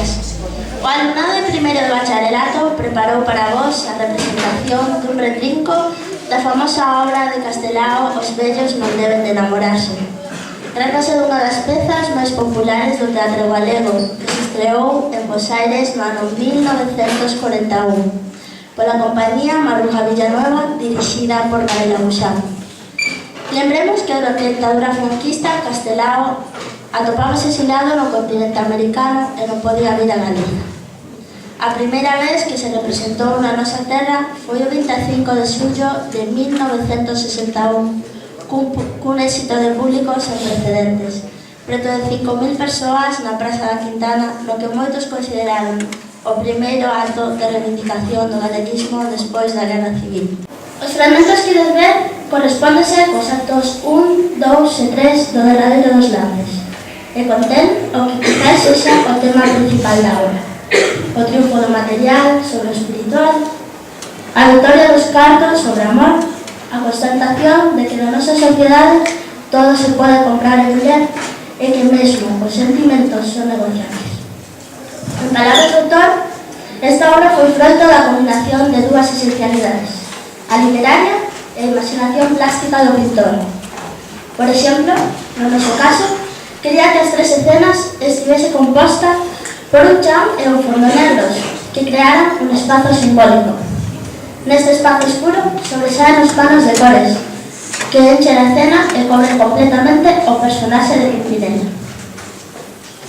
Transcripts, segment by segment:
días. O alumnado de primeiro de bacharelato preparou para vos a representación dun retrinco da famosa obra de Castelao Os vellos non deben de enamorarse. Trátase dunha das pezas máis populares do teatro galego, que se estreou en Bos Aires no ano 1941, pola compañía Maruja Villanueva, dirixida por Gabriela Buxán. Lembremos que durante a dictadura franquista, Castelao atopábase exilado no continente americano e non podía vir a Galiza. A primeira vez que se representou na nosa terra foi o 25 de xullo de 1961, cun éxito de público sen precedentes. Preto de 5.000 persoas na Praza da Quintana, no que moitos consideraron o primeiro acto de reivindicación do galeguismo despois da Guerra Civil. Os fragmentos que ides ver correspóndese cos actos 1, 2 e 3 do derradeiro dos Landes, e contén o que quizás sexa o tema principal da obra: o triunfo do material sobre o espiritual, a victoria dos cartos sobre o amor, a constatación de que na nosa sociedade todo se pode comprar e vender e que mesmo os sentimentos son negociables. En palabras do autor, esta obra foi froito da combinación de dúas esencialidades: a literaria e a imaginación plástica do pintor. Por exemplo, no noso caso, quería que as tres escenas estivese composta por un chan e un fondo negros, que crearan un espazo simbólico. Neste espazo escuro sobresaen os panos de cores, que enchen a escena e cobren completamente o personaxe de Pimpinela.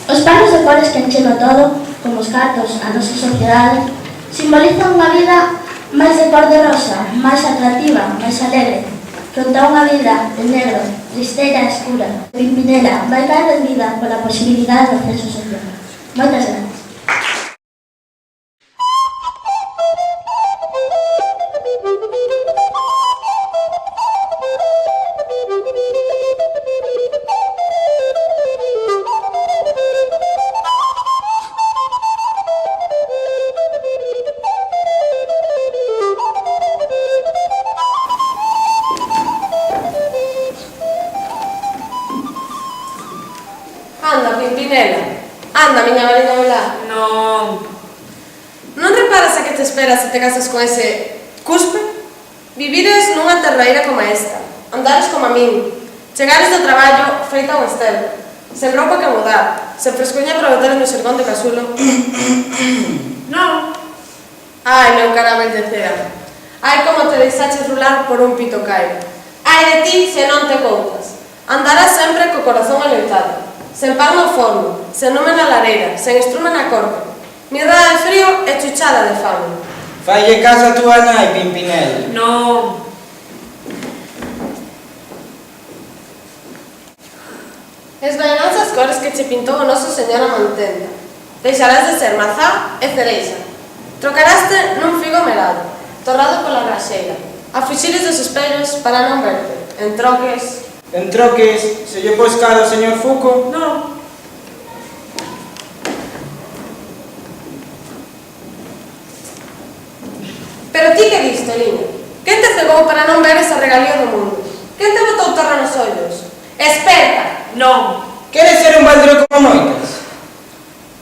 Os panos de cores que encheno todo, como os cartos a nosa sociedade, simbolizan unha vida máis de cor de rosa, máis atractiva, máis alegre. Fronte a unha vida de negro, tristeira e escura, Pimpinela vai caer rendida pola posibilidade de ascenso social. Moitas gracias. Anda, Pimpinela. Anda, miña Marina Velá. Non. Non reparas a que te esperas se te casas con ese cuspe? Vivires nunha terraíra como esta, andares como a min, chegares do traballo feita un estero, sen roupa que mudar, sen frescoña para botar no xergón de casulo. Non. Ai, meu carabel de cera. Ai, como te deixaches rular por un pito cairo. Ai de ti se non te contas. Andarás sempre co corazón aloitado, sen pan no forno, sen lume na lareira, sen estrume na corpa, mirada de frío e chuchada de fame. Falle caso a túa nai, Pimpinela. Non. Esvaenanse as cores que che pintou o noso señor a mantenda. Deixarás de ser mazá e cereixa. Trocaraste nun figo melado, torrado pola graxeira, a fuxires dos espellos para non verte. En troques, Se lle pos cara ao señor Fuco? Non. Pero ti que diste, liña? Quen te cegou para non ver esa regalía do mundo? Quen te botou terra nos ollos? Esperta! Non. Queres ser un baldro como moitas?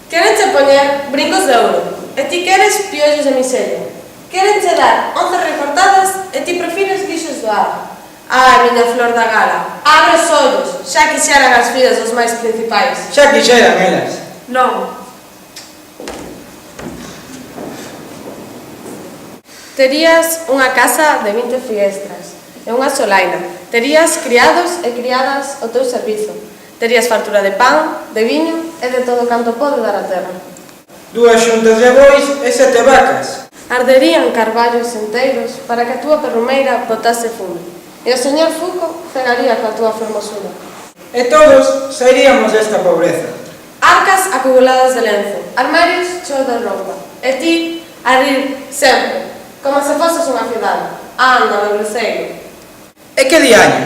Querenche poñer brincos de ouro, e ti queres piollos de miseria. Querenche dar 11 recortadas, e ti prefires guixos do ar. Ai, miña flor da gala, abre os ollos, xa quixeran as fillas dos máis principais. Xa quixeran elas. Non. Terías unha casa de 20 fiestras e unha solaina. Terías criados e criadas ao teu servizo. Terías fartura de pan, de viño e de todo canto pode dar a terra. 2 xuntas de bois e 7 vacas. Arderían carballos enteiros para que a túa perrumeira botase fume. E o señor Fuco cegaría coa túa formosura. E todos sairíamos desta pobreza. Arcas acumuladas de lenzo, armarios cheos de roupa. E ti, a rir sempre, como se foses unha cidade. Anda, meu breceiro. E que diaño?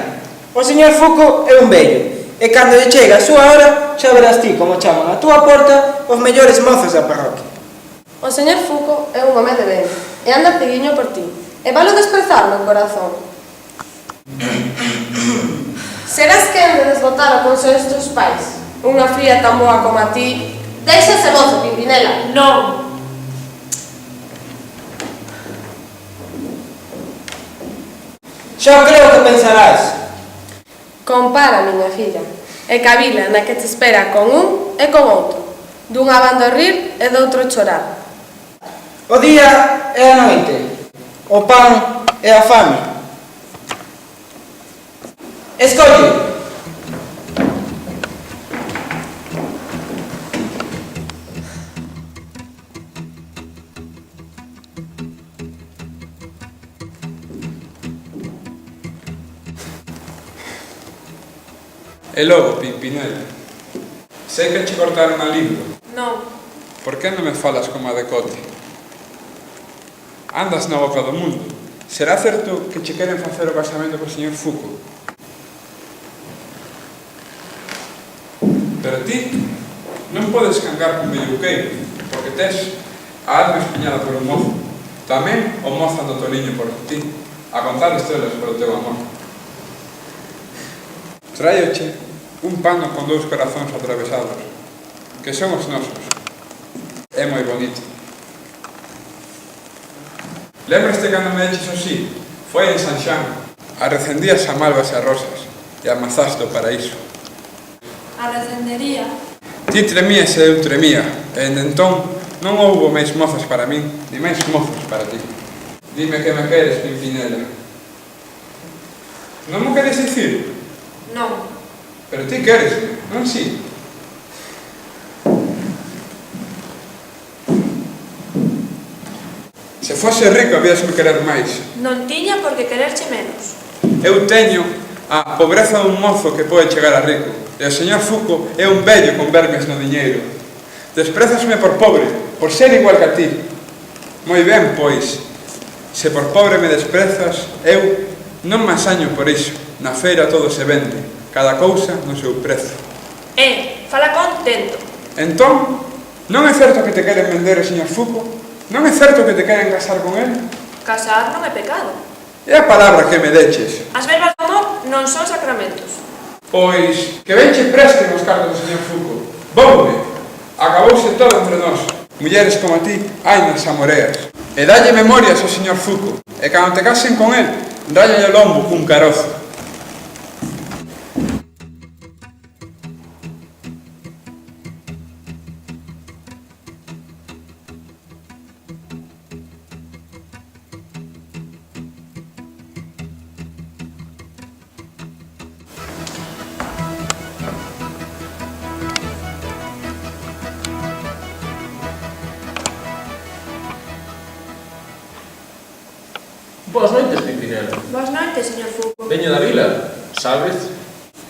O señor Fuco é un vello. E cando lle chega a súa hora, xa verás ti como chaman a túa porta os mellores mozos da parroquia. O señor Fuco é un home de ben, e anda ciguiño por ti, e valo desprezar no corazón. Serás quen de desbotar o consello dos teus pais? Unha fría tan boa como a ti, Deixa ese mozo, Pimpinela. Non. Xa creo que pensarás. Compara, miña filla, e que a vila na que te espera con un e con outro, dunha banda a rir e doutro chorar. O día e a noite, o pan e a fame. Escolle. E logo, Pimpinela, sei que che cortaron a lingua. Non. Por que non me falas como a decote? Andas na boca do mundo. Será certo que che queren facer o casamento co señor Fuco? Pero ti non podes cangar con belluqueiro, porque tes a alma espiñada por un mozo. Tamén o mozo do toliño por ti, a contar estrelas por o teu amor. Tráioche un pano con dous corazóns atravesados, que son os nosos. É moi bonito. Lembraste cando me deches así? Foi en San Xan. Arrecendías a malvas e a rosas e amazaste o paraíso. A recendería. Ti tremías e eu tremía, e en entón non houbo máis mozas para min, ni máis mozos para ti. Dime que me queres, Pimpinela. Non mo queres dicir? Non. Pero ti queres, non si? Se fose rico, habíasme querer máis. Non tiña por que quererche menos. Eu teño a pobreza dun mozo que pode chegar a rico, e o señor Fuco é un vello con vermes no diñeiro. Desprezasme por pobre, por ser igual que a ti. Moi ben, pois, se por pobre me desprezas, eu non me asaño por iso. Na feira todo se vende, cada cousa no seu prezo. Fala contento. Entón, non é certo que te queren vender o señor Fuco? Non é certo que te queren casar con él? Casar non é pecado. É a palabra que me deches. As verbas do amor non son sacramentos. Pois, que venche presten os cartos do señor Fuco. Voume. Acabouse todo entre nós. Mulleres como a ti, hai nas amoreas. E dalle memorias ao señor Fuco. E cando te casen con él, rállalle o lombo cun carozo. Boas noites, Pimpinela. Boas noites, señor Fuco. Veño da vila, sabes?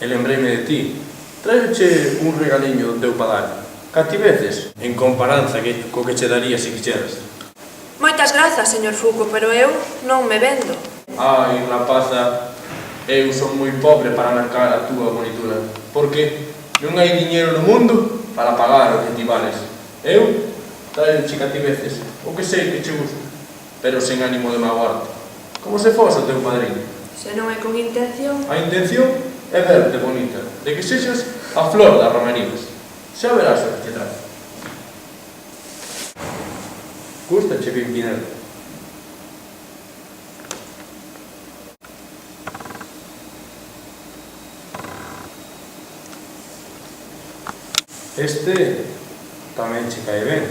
E lembreime de ti. Traioche un regaliño do teu padar. Cati veces, en comparanza co que che daría se quixeras. Moitas grazas, señor Fuco, pero eu non me vendo. Ai, rapaza, eu son moi pobre para mercar a túa bonitura, porque non hai diñeiro no mundo para pagar o que ti vales. Eu traioche cati veces, o que sei que che gusta, pero sen ánimo de magoarte. Como se fose o teu padriño. Se non é con intención. A intención é verte bonita, de que sexas a flor das romerías. Xa verás o que te trae. Gústache, Pimpinela? Este tamén che cae ben.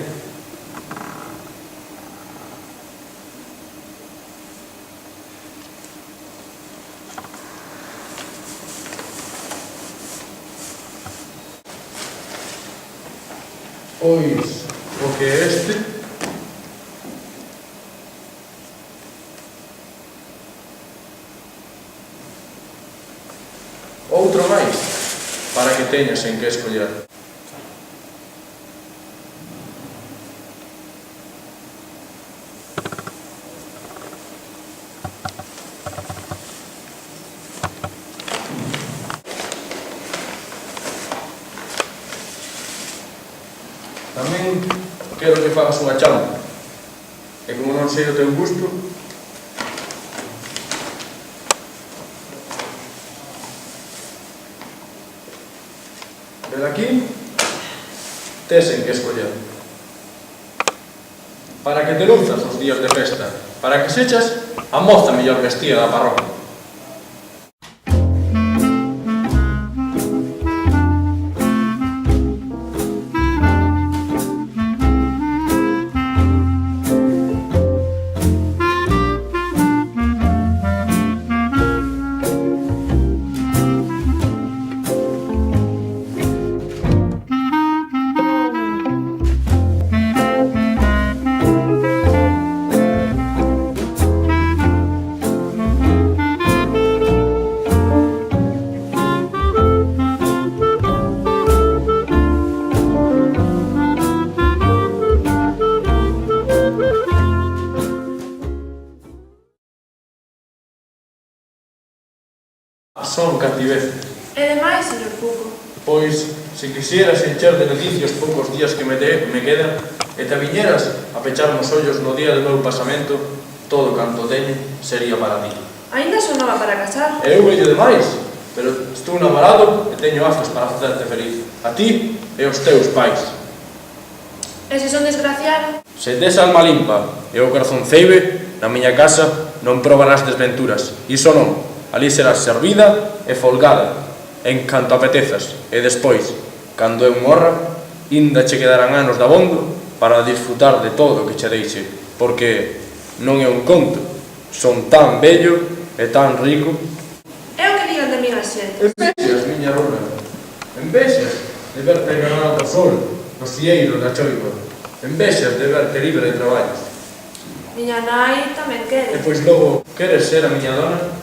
Pois, o que este outro máis para que teñas en que escoller. Tamén quero que fagas unha chamba. E como non sei o teu gusto, ven aquí tes en que escoller. Para que te luzas os días de festa, para que sechas a moza mellor vestida da parroquia. Son cativeces. E demais, señor Fuco. Pois, se quixeras encher de noticias poucos días que me quedan e te viñeras a pechar os ollos no día do meu pasamento, todo canto teño sería para ti. Ainda sonaba para casar. Eu vello demais, pero estou namorado e teño afos para facerte feliz. A ti e aos teus pais. E se son desgraciado? Se tes alma limpa e o corazón ceibe, na miña casa non probarás desventuras. Iso non. Ali serás servida e folgada, en canto apetezas, e despois, cando eu morra, inda che quedarán anos dabondo para disfrutar de todo o que che deixe, porque non é un conto, son tan bello e tan rico. É o que digan de min a xente. Envexas, miña runa, envexas de verte ganar do sol, no cieiro da choiva, envexas de verte libre de traballos. Miña nai tamén E quere. pois logo, queres ser a miña dona?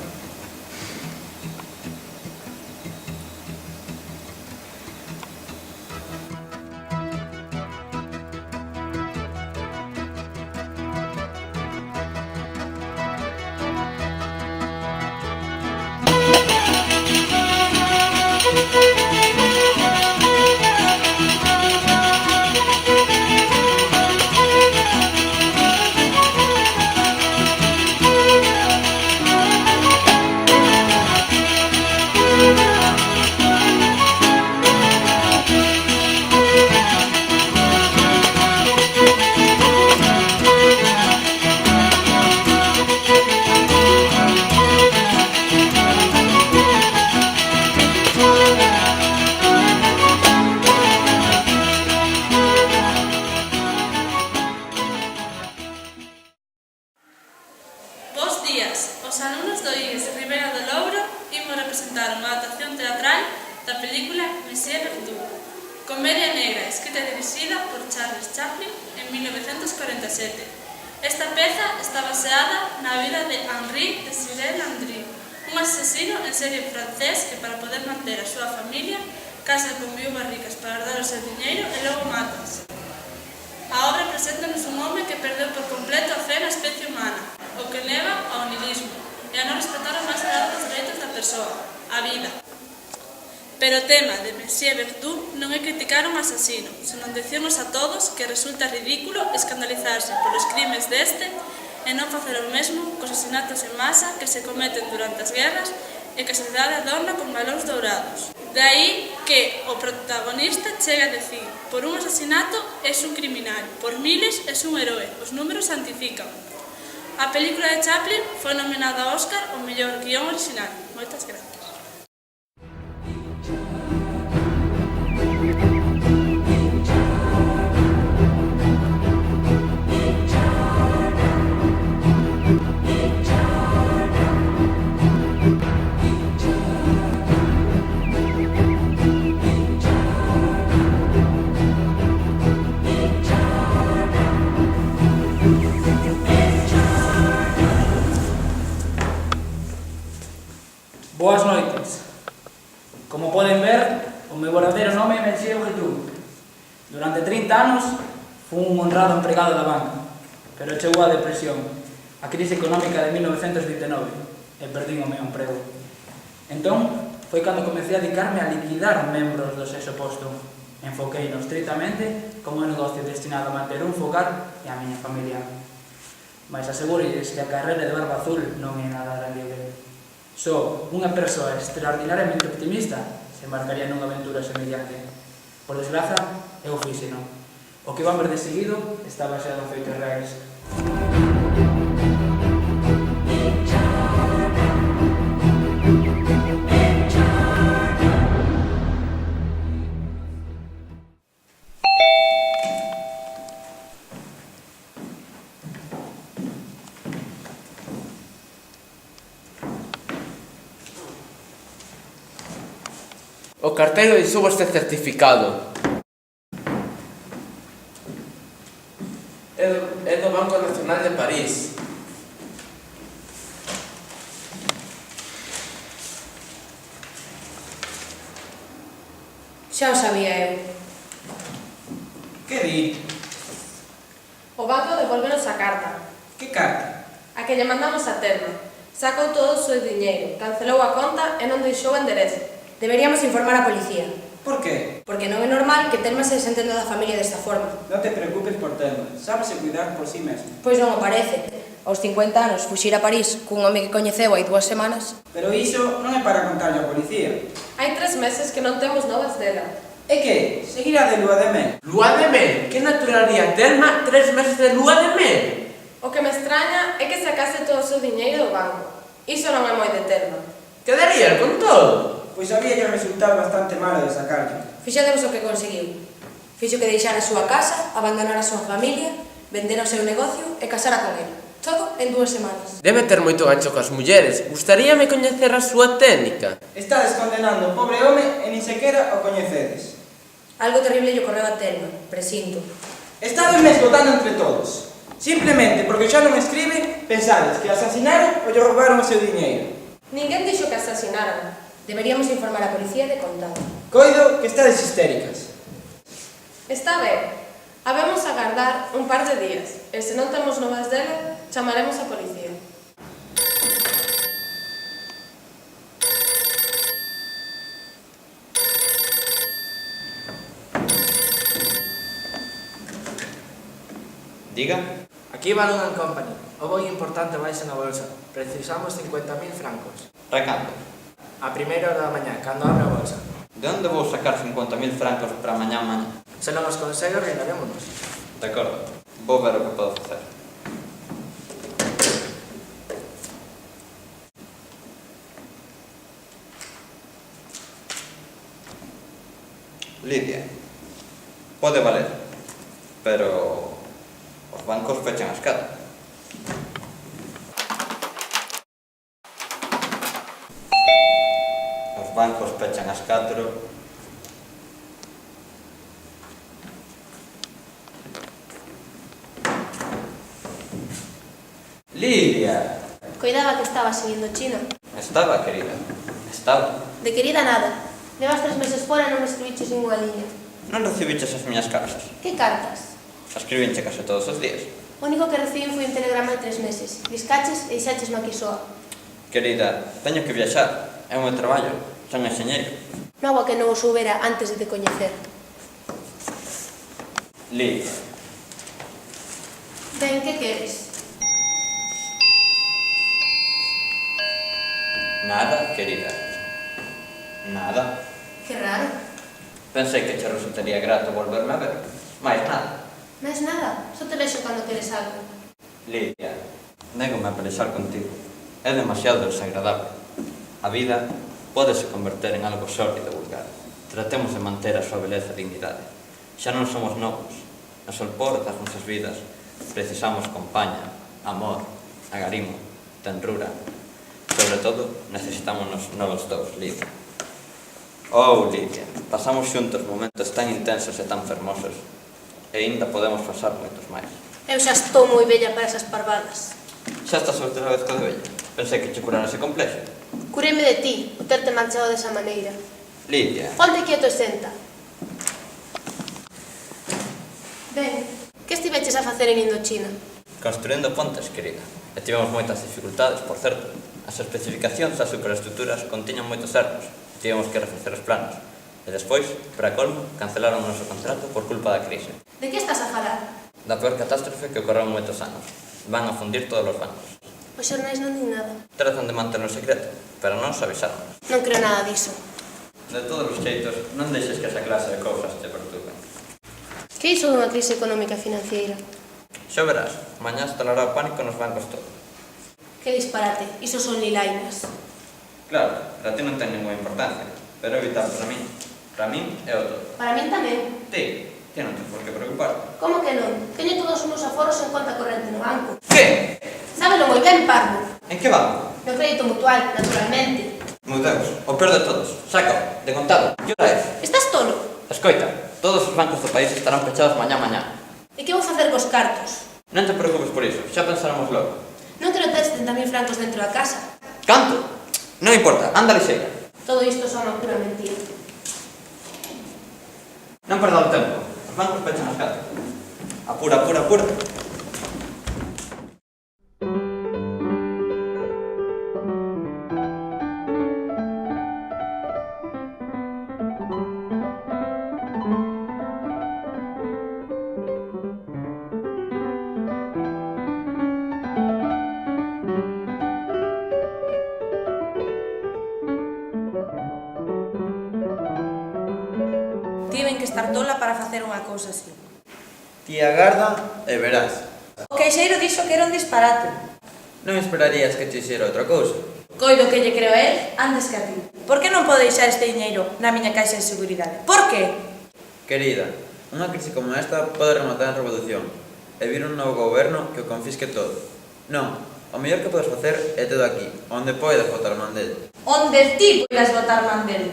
Os alumnos do IES de Ribeira do Louro imos representar unha adaptación teatral da película Monsieur Verdoux, comedia negra escrita e dirixida por Charles Chaplin en 1947. Esta peza está baseada na vida de Henri Désiré Landry, un asesino en serie francés que para poder manter a súa familia casa con viúvas ricas para herdar o seu diñeiro e logo matas. A obra presenta-nos un home que perdeu por completo a fe na especie humana, o que leva ao nihilismo e a non respetar o máis sagrado dos dereitos da persoa, a vida. Pero o tema de Monsieur Verdoux non é criticar un asasino, senón dicirnos a todos que resulta ridículo escandalizarse polos crimes deste e non facer o mesmo cos asesinatos en masa que se cometen durante as guerras e que a sociedade adorna con balóns dourados. De aí que o protagonista chega a decir: por un asasinato es un criminal, por miles es un heroe, os números santifican. A película de Chaplin foi nominada ao Óscar ao mellor guión original. Moitas grazas. Boas noites. Como poden ver, o meu verdadeiro nome é Monsieur Verdoux. Durante 30 anos fui un honrado empregado da banca, pero chegou a depresión, a crise económica de 1929, e perdín o meu emprego. Entón, foi cando comecei a dedicarme a liquidar membros do sexo oposto. Enfoquei-no estritamente como un negocio destinado a manter un fogar e a miña familia. Mas asegúrelles que a carreira de Barba Azul non é nada libre. Só unha persoa extraordinariamente optimista se embarcaría nunha aventura semellante. Por desgraza, eu fixeno. O que van ver de seguido está baseado en feitos reais. O carteiro deixou este certificado. É do Banco Nacional de París. Xa o sabía eu. Que di? O banco devolvenos a carta, Que carta? a que lle mandamos a Telma. Sacou todo o seu diñeiro, cancelou a conta e non deixou o enderezo. Deberíamos informar a policía, Por qué? porque non é normal que Telma se desentenda da familia desta forma. Non te preocupes por Telma, sábese cuidar por sí mesmo. Pois non o parece. Aos 50 anos, fuxir a París cun home que coñeceu hai 2 semanas. Pero iso non é para contarlle á policía. Hai 3 meses que non temos novas dela. E que? Seguirá de lúa de mel? Lúa de mel? Que naturaría Telma 3 meses de lúa de mel? O que me extraña é que sacase todo o seu diñeiro do banco. Iso non é moi de Telma. Quedaría con todo? Pois había que resultar bastante malo de sacarlle. Fixademos o que conseguiu. Fixo que deixara a súa casa, abandonar a súa familia, vender o seu negocio e casara con el. Todo en 2 semanas. Debe ter moito gancho coas mulleres. Gustaríame coñecer a súa técnica. Estades condenando o pobre home e nin sequera o coñecedes. Algo terrible lle ocorreu a Telma, presinto. Estades me esgotando entre todos. Simplemente porque xa non escribe, pensades que asasinaron ou lle roubaron o seu diñeiro. Ninguén dixo que asasinaran. Deberíamos informar a policía de contado. Coido que estades histéricas. Está ben. Habemos agardar un par de días. E se non temos novas dela, chamaremos a policía. Diga. Aquí Balloon Company. O boi importante baixa na bolsa. Precisamos 50.000 francos. Recando. A primeira hora da mañá, cando abre a bolsa. De onde vou sacar 50.000 francos para mañá? Se non os consegue, reinarémonos. De acordo. Vou ver o que podo facer. Lidia. Pode valer. Pero os bancos fechan as 4. Os bancos pechan as 4. Lidia. Coidaba que estaba seguindo China. Estaba, querida. Estaba. De querida nada. Levas 3 meses fora e non me escribiches ninguna liña. Non recibiches as miñas cartas. Que cartas? Escribinche case todos os días. O único que recibín foi un telegrama de 3 meses. Discaches e deixaches aquí soa. Querida, teño que viaxar. É o meu traballo. Son enxeñeiro. Non agua que non o soubera antes de te coñecer. Lidia. Ben, que queres? Nada, querida. Nada. Que raro. Pensei que che resultaría grato volverme a ver. Mais nada. Mais nada, só te vexo cando queres algo. Lidia, négome a pelexar contigo. É demasiado desagradable. A vida pódese converter en algo sólido e vulgar. Tratemos de manter a súa beleza e dignidade. Xa non somos novos. No solpor das nosas vidas precisamos compaña, amor, agarimo, tenrura. Sobre todo, necesitámonos novos dous, Lidia. Oh, Lidia, pasamos xuntos momentos tan intensos e tan fermosos. E ainda podemos pasar moitos máis. Eu xa estou moi bella para esas parvadas. Xa estás outra vez co de bella. Pensei que che curara ese complexo. Cureme de ti, o terte manchado desa maneira. Lidia. Ponte quieto e senta. Ben, que estiveches a facer en Indochina? Construindo pontes, querida. E tivemos moitas dificultades, por certo. As especificacións das superestruturas contiñan moitos erros. Tivemos que refacer os planos. E despois, para colmo, cancelaron o noso contrato por culpa da crise. De que estás a falar? Da peor catástrofe que ocorreu en moitos anos. Van a fundir todos os bancos. Os xornais non din nada. Tratan de manterlo en secreto, pero non nos avisaron. Non creo nada diso. De todos os xeitos, non deixes que esa clase de cousas te perturben. Que iso dunha crise económica e financiera? Xo verás, mañá instalará o pánico nos bancos todos. Que disparate, iso son lilainas. Claro, para ti non ten ninguna importancia, pero é vital para min. Para min é o todo. Para min tamén. Ti non tens por que preocuparte. Como que non? Teño todos os meus aforos en conta corrente no banco. Que? Sábelo moi ben, Parvo. En que banco? No crédito mutual, naturalmente. Meu Deus, o peor de todos. Saca, de contado. Que hora é? Estás tolo? Escoita, todos os bancos do país estarán pechados mañá. E que vou facer cos cartos? Non te preocupes por iso, xa pensaremos logo. Non te lo tes 70.000 francos dentro da casa. Canto? Non importa, anda lixeira. Todo isto son unha pura mentira. Non perda o tempo. Os bancos pechan as 4. Apura. Tiven que estar tola para facer unha cousa así. Ti agarda e verás. O queixeiro dixo que era un disparate. Non esperarías que te xera outra cousa. Coido que lle creo a él antes que a ti. Por que non pode deixar este diñeiro na miña caixa de seguridade? Por que? Querida, unha crise como esta pode rematar en revolución e vir un novo goberno que o confisque todo. Non, o mellor que podes facer é todo aquí, onde podes botar man del. Onde ti podes botar man del?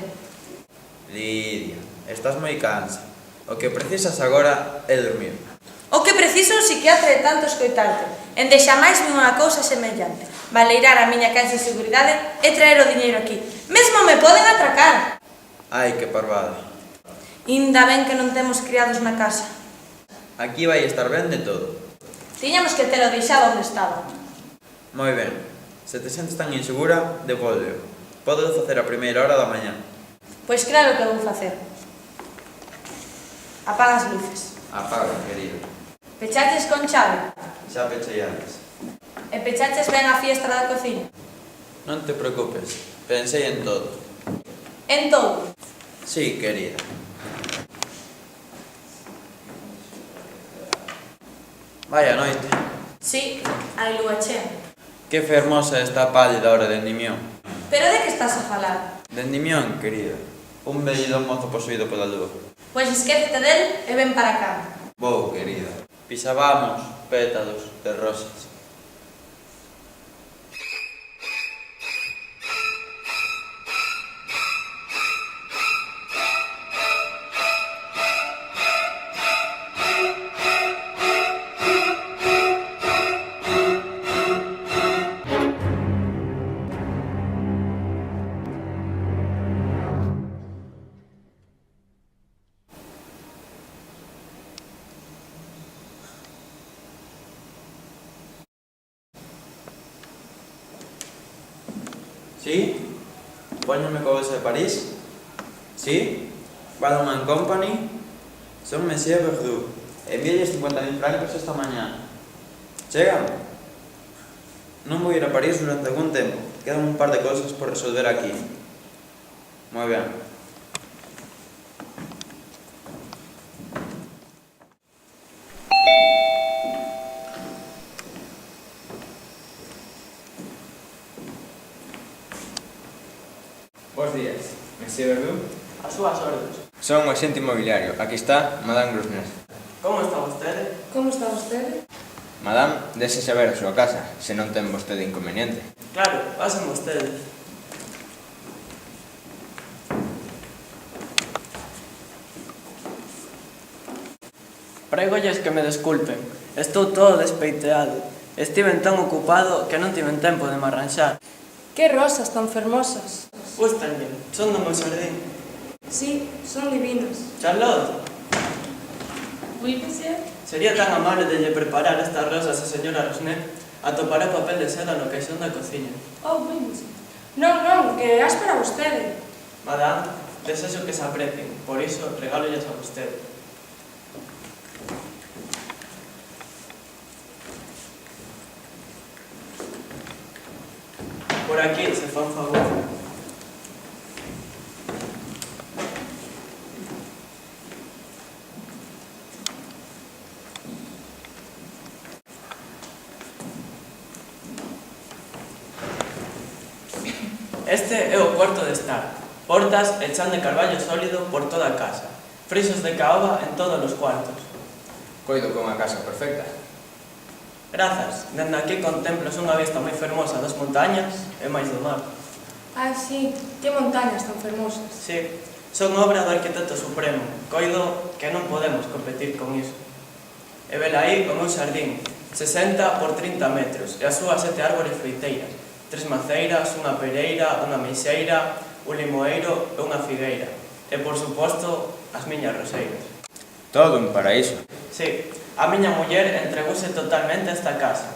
Lidia, estás moi cansa. O que precisas agora é dormir. O que preciso un psiquiatra de tanto escoitarte. En deixamais vi unha cousa semellante. Valeirar a miña caixa de seguridade e traer o diñeiro aquí. Mesmo me poden atracar. Ai, que parvada. Inda ben que non temos criados na casa. Aquí vai estar ben de todo. Tiñamos que telo deixado onde estaba. Moi ben. Se te sentes tan insegura, devolveo. Podes facer a primeira hora da mañá. Pois claro que vou facer. Apaga as luces. Apaga, querida. Pechaches con chave. Xa pechei antes. E pechaches ben a fiestra da cociña. Non te preocupes. Pensei en todo. En todo. Sí, querida. Vaya noite. Sí, hai lúa chea. Que fermosa está a pálida hora de Endimión. Pero de que estás a falar? De Endimión, querida. Un vellido mozo posuído pola lúa. Pois esquécete del e ven para cá. Vou, querida. Pisabamos pétalos de rosas. Sí? Póñome co bolsa de París? Sí? Balmain Company? Son Monsieur Verdoux. Envíalles 50.000 francos esta mañá. Chegan? Non vou ir a París durante algún tempo. Quedan un par de cousas por resolver aquí. Moi ben. Bos días, Monsieur Verdoux. As súas ordes. Son un agente inmobiliario. Aquí está Madame Grosnes. Como está vostede? Como está vostede? Madame, dese saber a súa casa, se non ten vostede inconveniente. Claro, pasen vostedes. Pregolles que me desculpen. Estou todo despeiteado. Estiven tan ocupado que non tiven tempo de me arranxar. Que rosas tan fermosas. Gústanlle, son do meu xardín. Sí, son divinas. Charlotte, Oui, monsieur. sería tan amable de lle preparar estas rosas a señora Rosnet. Atopará papel de seda no caixón da cociña. Oh, oui, monsieur. Non, que as para vostede. Madame, desexo que se aprecien, por iso regálollas a vostede. Por aquí, se fan favor. Este é o cuarto de estar. Portas e chan de carballo sólido por toda a casa. Frisos de caoba en todos os cuartos. Coido con a casa perfecta. Grazas, dende aquí contemplas unha vista moi fermosa das montañas e máis do mar. Ah, sí, que montañas tan fermosas. Sí, son obra do arquitecto supremo. Coido que non podemos competir con iso. E vela aí o meu xardín, 60 por 30 metros, e as súas 7 árbores froiteiras, 3 maceiras, unha pereira, unha meixeira, un limoeiro e unha figueira. E, por suposto, as miñas roseiras. Todo un paraíso. Sí, a miña muller entregouse totalmente a esta casa.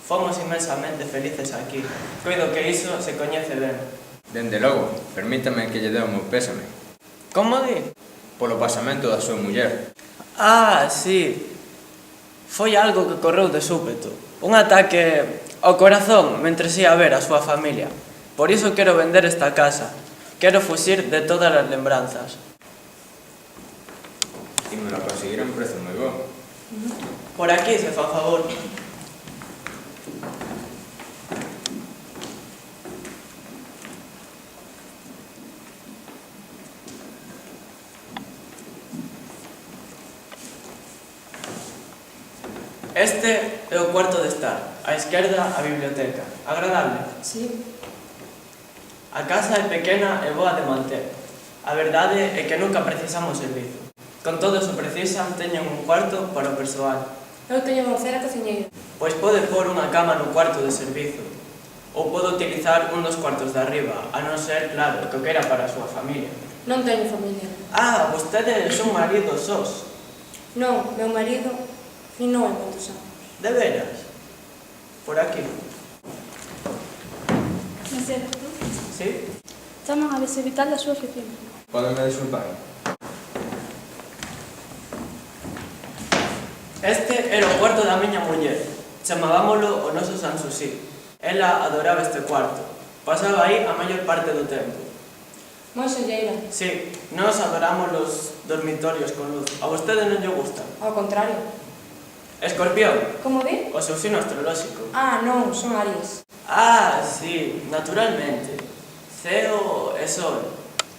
Fomos inmensamente felices aquí. Coido que iso se coñece ben. Dende logo, permítame que lle dé o meu pésame. Como di? Polo pasamento da súa muller. Ah, sí. Foi algo que correu de súpeto. Un ataque ao corazón mentres ia a ver a súa familia. Por iso quero vender esta casa. Quero fuxir de todas as lembranzas. E me lo conseguiron un prezo moi bo. Por aquí, se fa favor. Este é o cuarto de estar. A esquerda, a biblioteca. Agradable? Sí. A casa é pequena e boa de manter. A verdade é que nunca precisamos servizo. Con todo o precisan, teñen un cuarto para o persoal. Eu teño moncera cociñeira. Pois pode pôr unha cama no cuarto de servizo. Ou pode utilizar un dos cuartos de arriba, a non ser, claro, que o quera para a súa familia. Non teño familia. Ah, vostedes son maridos sós. Non, meu marido finou en moitos anos. De veras? Por aquí. Monsieur, Sí? chaman a visitar da súa oficina. Pódeme disculpar. Este era o cuarto da miña muller. Chamábamolo o noso Sanssouci. Ela adoraba este cuarto. Pasaba aí a maior parte do tempo. Moi solleira. Sí, nós adoramos os dormitorios con luz. A vostede non lle gusta? Ao contrario. Escorpión, Como di? o seu signo astrolóxico. Ah, non, son Aries. Ah, sí, naturalmente. Ceo e sol.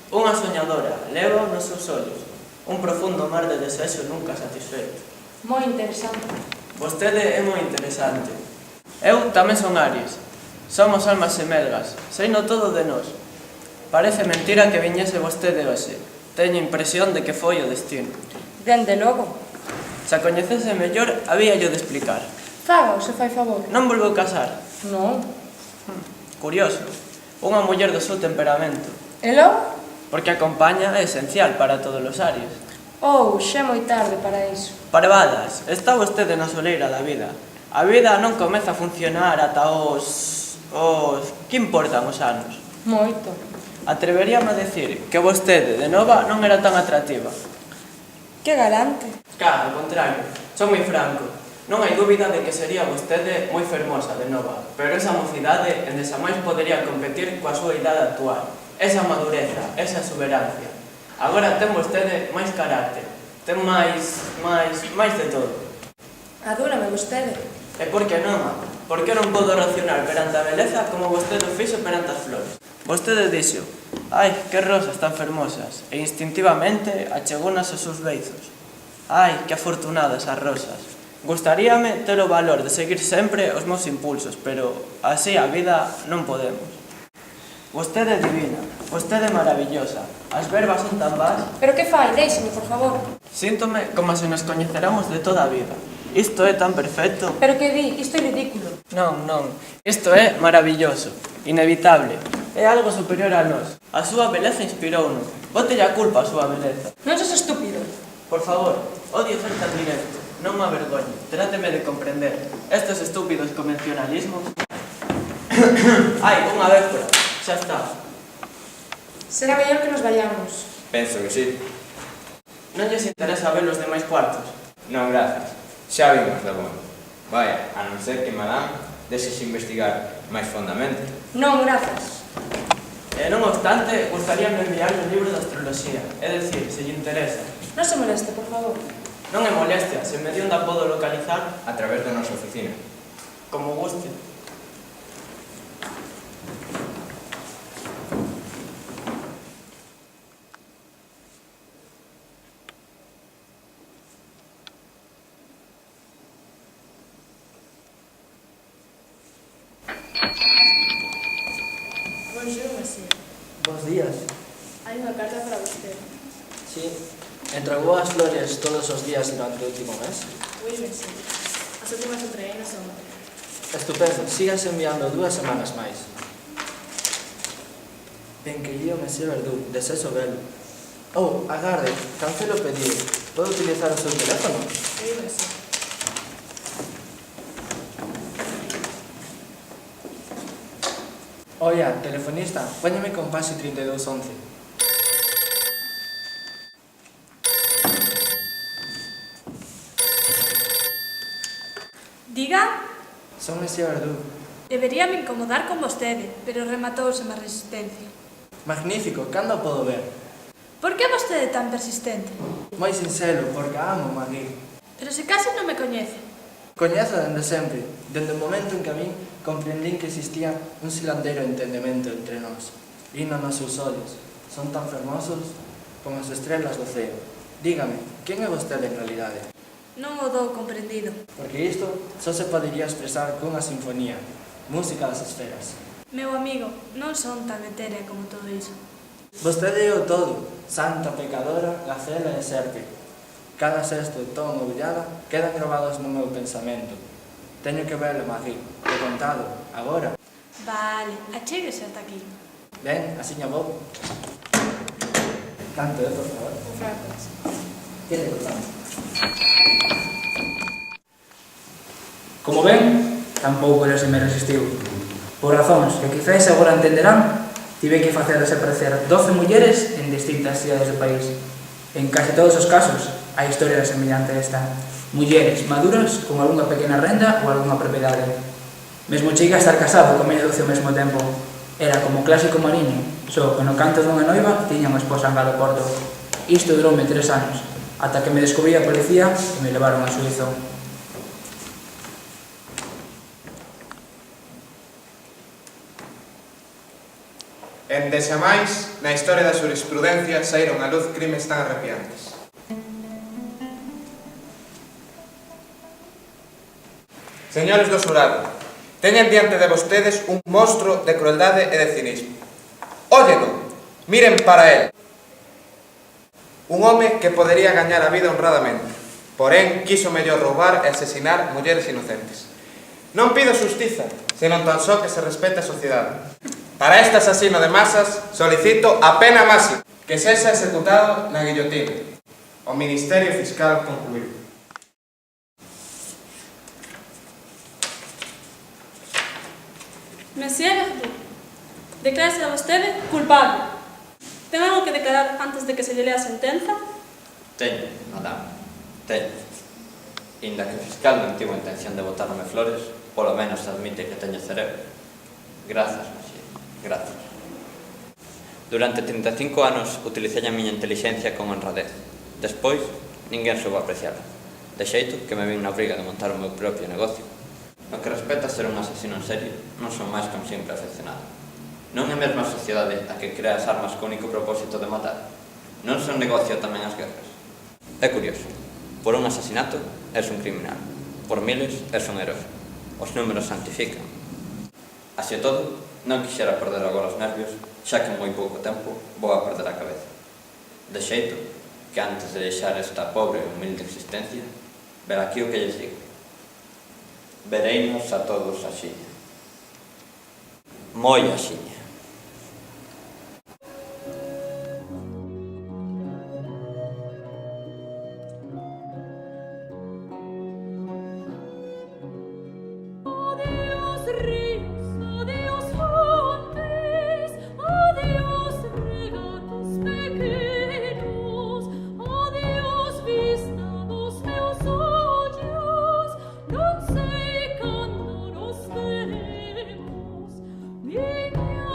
Unha soñadora, leva nos seus ollos. Un profundo mar de desexo nunca satisfeito. Moi interesante. Vostede é moi interesante. Eu tamén son Aries. Somos almas semelgas. Seino todo de nós. Parece mentira que viñese vostede hoxe. Teño impresión de que foi o destino. Dende logo. Se a coñecese mellor, habíallo de explicar. Faga, se fai favor. Non volveu casar. Non. Curioso. Unha muller do seu temperamento. E logo? Porque a compaña é esencial para todos os Aries. Oh, xa é moi tarde para iso. Parvadas, está vostede na soleira da vida. A vida non comeza a funcionar ata os... Que importan os anos? Moito. Atreveríame a decir que vostede, de nova, non era tan atractiva. Que galante. Cá, ao contrario, son moi franco. Non hai dúbida de que sería vostede moi fermosa de nova, pero esa mocidade en desamais podería competir coa súa idade actual. Esa madureza, esa exuberancia. Agora ten vostede máis carácter, ten máis de todo. Adúrame vostede. E por que non? Por que non podo reaccionar perante a beleza como vostede o fixo perante as flores? Vostede dixo, ai, que rosas tan fermosas, e instintivamente achegounas aos seus beizos. Ai, que afortunadas as rosas. Gustaríame ter o valor de seguir sempre os meus impulsos, pero así a vida non podemos. Vostede é divina, vostede é maravillosa, as verbas son tan vas. Pero que fai? Déixeme, por favor. Síntome como se nos coñeceramos de toda a vida. Isto é tan perfecto. Pero que di? Isto é ridículo. Non, non. Isto é maravilloso, inevitable. É algo superior a nós. A súa beleza inspirounos. Bótelle a culpa a súa beleza. Non sos estúpido. Por favor, odio ser tan directo. Non me avergoño. Tráteme de comprender. Estes estúpidos convencionalismos... Ai, unha véspera. Xa está. Será mellor que nos vayamos. Penso que sí. Non lles interesa ver os demais cuartos? Non, grazas. Xa vimos da bom. Vaya, a non ser que Madame desexe investigar máis fondamente. Non, grazas. Non obstante, gustaríame enviar un libro de astroloxía. É dicir, se lle interesa. Non se moleste, por favor. Non é molestia, se me di onde podo localizar. A través da nosa oficina. Como guste. Bonjour, monsieur. Bos días. Hai unha carta para vostede. Sí. Entregou as flores todos os días durante o último mes? Oui, monsieur. As últimas entreguei na semana. Estupendo. Sigas enviando 2 semanas máis. Ben querido Monsieur Verdú, desexo velo. Oh, agarde, cancelo o pedido. Podo utilizar o seu teléfono? Oui, monsieur. Oia, telefonista, póñame con pase 3211. Diga, Son Monsieur Verdú. debería me incomodar con vostede, pero rematouse a resistencia. Magnífico, cando podo ver? Por que vostede tan persistente? Moi sincero, porque amo Magui. Pero se case non me coñece. Coñezo dende sempre, dende o momento en que a min comprendín que existía un silandeiro entendemento entre nós. Vino nos seus ollos, son tan fermosos como as estrelas do ceo. Dígame, quen é vostede en realidade? Non o dou comprendido. Porque isto só se podería expresar cunha sinfonía, música das esferas. Meu amigo, non son tan etérea como todo iso. Vostede é o todo, santa, pecadora, gacela e serpe. Cada sexto ton ou llada quedan gravados no meu pensamento. Teño que verlo, Magui, he contado, agora. Vale, achéguese ata aquí. Ben, asiña vou. Canto, por favor. Francos. Quede contando. Como ven, tampouco se me resistiu. Por razóns que quizás agora entenderán, tive que facer desaparecer 12 mulleres en distintas cidades do país. En case todos os casos, a historia era semellante a esta. Mulleres maduras con algunha pequena renda ou algunha propiedade. Mesmo chega a estar casado con medio doce ao mesmo tempo. Era como clásico mariño, só que no canto dunha noiva tiña unha esposa en cada porto. Isto duroume 3 anos, ata que me descubrí a policía e me levaron a xuízo. Endexamais, na historia da xurisprudencia saíron a luz crimes tan arrepiantes. Señores do xurado, teñen diante de vostedes un monstro de crueldade e de cinismo. Ólleno, miren para él. Un home que podería gañar a vida honradamente, porén quiso mellor roubar e asesinar mulleres inocentes. Non pido xustiza, senón tan só que se respete a sociedade. Para este asasino de masas, solicito a pena máxima, que sexa executado na guillotina. O Ministerio Fiscal concluíu. Monsieur Verdú, declárase a vostede culpable. Ten algo que declarar antes de que se lle lea a sentenza? Teño, madame, teño. Inda que o fiscal non tivo intención de botarme flores, polo menos admite que teño cerebro. Grazas, monsieur, grazas. Durante 35 anos utilicei a miña intelixencia con honradez. Despois, ninguén soubo apreciarla. De xeito que me vin na obriga de montar o meu propio negocio. No que respecta a ser un asesino en serio, non son máis que un simple afeccionado. Non é mesmo a sociedade a que crea as armas co único propósito de matar. Non son negocio tamén as guerras. É curioso. Por un asasinato, és un criminal. Por miles, és un héroe. Os números santifican. Así todo, non quixera perder agora os nervios, xa que en moi pouco tempo vou a perder a cabeza. De xeito que antes de deixar esta pobre e humilde existencia, ver aquí o que lles digo. Vereinos a todos axiña. Moi axiña. Non sei quando nos veremos, niña.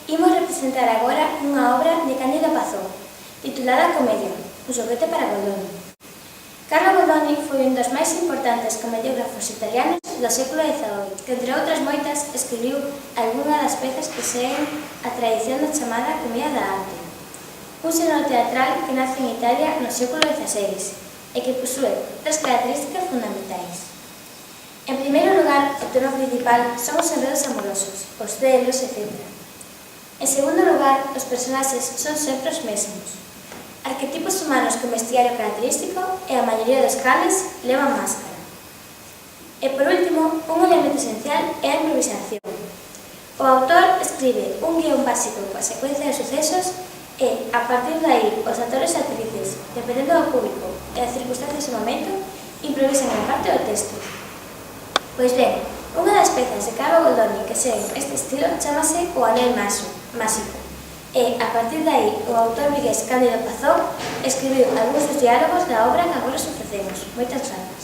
imos representar agora unha obra de Cándido Pazón, titulada Comedia, un xoguete para Goldoni. Carlo Goldoni foi un dos máis importantes comediógrafos italianos do século XVIII, que entre outras moitas escribiu algunha das pezas que seguen a tradición da chamada Comedia da Arte, un xénero teatral que nace en Italia no século XVI e que posúe tres características fundamentais. En primeiro lugar, o tema principal son os enredos amorosos, os celos, etc. En segundo lugar, os personaxes son sempre os mesmos, arquetipos humanos con vestiario característico e a maioría dos cales levan máscara. E por último, un elemento esencial é a improvisación. O autor escribe un guión básico coa secuencia de sucesos e, a partir de aí, os actores e actrices, dependendo do público e das circunstancias do momento, improvisan en parte do texto. Pois ben, unha das pezas de Carlo Goldoni que segue este estilo chamase O Anel Máxico e, a partir de aí, o autor vigués Cándido Pazón escribiu algúns dos diálogos da obra que agora os ofrecemos. Moitas grazas.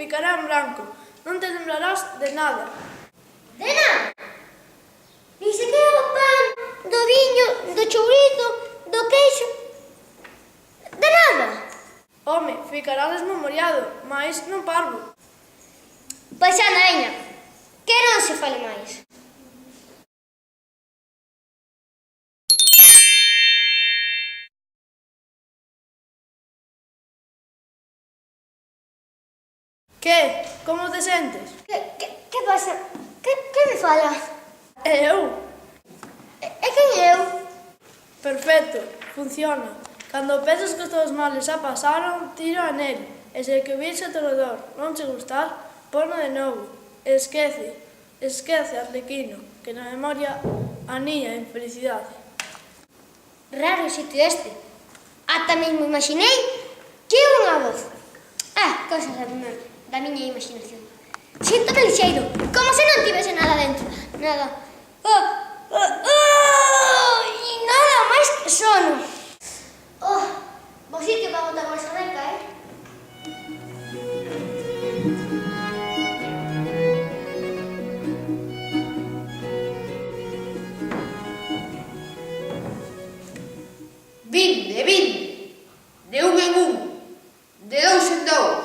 Ficará en branco, non te lembrarás de nada. De nada? Ni sequera do pan, do viño, do chourizo, do queixo. De nada? Home, ficará desmemoriado, mais non parvo. Pois anda, veña, que non se fale máis. Que? Como te sentes? Que pasa? Que me fala? Eu? E quen eu? Perfecto, funciona. Cando pensas que os teus males xa pasaron, tira nel. E se que virse ao teu redor non che gustar, pono de novo. Esquece, Arlequino, que na memoria anía a infelicidade. Raro sitio este. Ata mesmo imaginei que é unha voz. Cosas da miña imaginación. Síntome lixeiro, como se non tivese nada dentro. Nada. E nada máis que sono. Bo sitio para botar máis a beca, Vinde, de un en un, de dous en dous,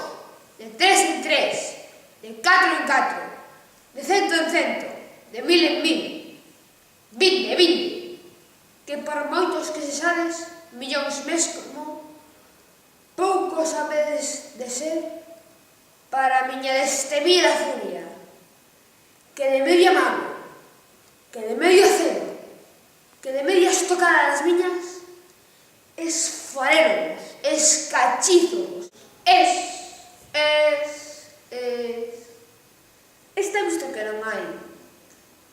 de tres en tres, de 4 en 4, de 100 en 100, de 1000 en 1000. Vinde, que para moitos que se sades, millóns mesmo, pouco sabedes de ser para a miña destemida furia, que de medio amago, que de medio acero, que de media estocada das miñas, esfareros, escachizos, Está visto que non hai.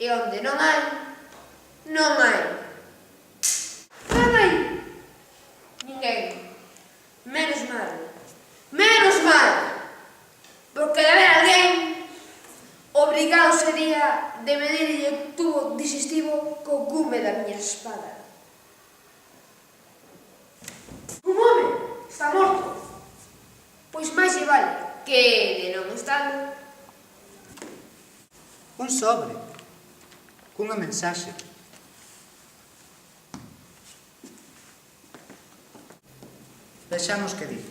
E onde non hai, non hai. Non hai ninguén. Menos mal. Porque de haber alguén, obrigado sería de medirlle o tubo digestivo co gume da miña espada. Un home está morto. Pois máis lle vale que de non estando. Un sobre cunha mensaxe. Vexamos que di.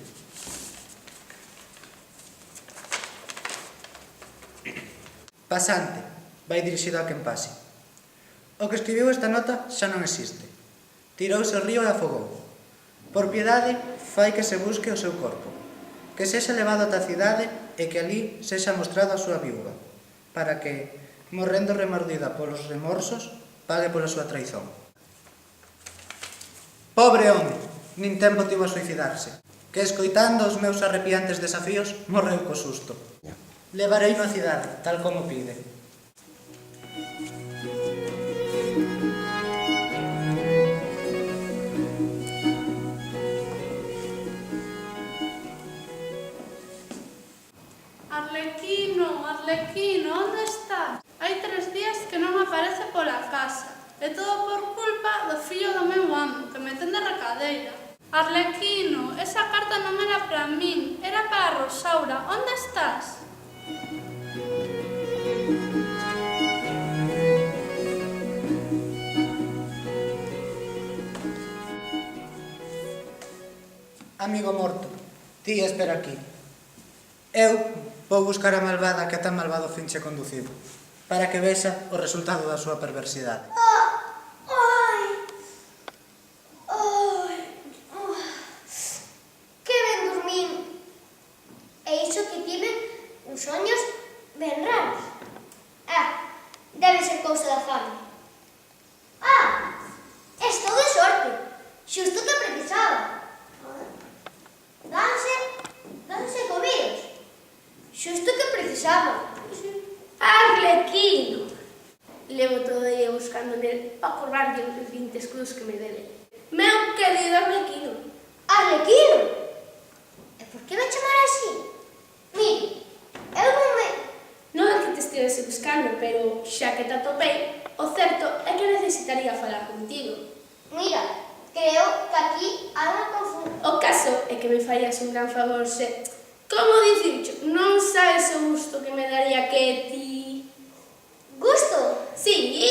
Pasante, vai dirixido a quen pase. O que escribiu esta nota xa non existe. Tirouse ao río e afogou. Por piedade, fai que se busque o seu corpo, que sexa levado ata a cidade e que ali sexa mostrado a súa viúva, para que, morrendo remordida polos remorsos, pague pola súa traizón. Pobre home, nin tempo tivo a suicidarse, que escoitando os meus arrepiantes desafíos, morreu co susto. Levarei na cidade, tal como pide. Arlequino, onde estás? Hai 3 días que non aparece pola casa. E todo por culpa do fillo do meu amo, que me ten de recadeira. Arlequino, esa carta non era para min, era para Rosaura. Onde estás? Amigo morto, ti espera aquí. Eu vou buscar a malvada que a tan malvado fin che conduciu, para que vexa o resultado da súa perversidade. Que ben dormín. E iso que tiven uns soños ben raros. Debe ser cousa da fame. Estou de sorte. Xusto que precisaba. Danse comidos. Xusto que precisaba. Arlequino. Levo todo o día buscando nel para currarlle os 20 escudos que me debe. Meu querido Arlequino. Arlequino? E por que me chamar así? Mire, eu non me... Non é que te estivese buscando, pero xa que te atopei, o certo é que necesitaría falar contigo. Mira, creo que aquí hai unha confusión. O caso é que me farías un gran favor se... Como dicircho, non sabes o gusto que me daría que ti... Gusto? Sí.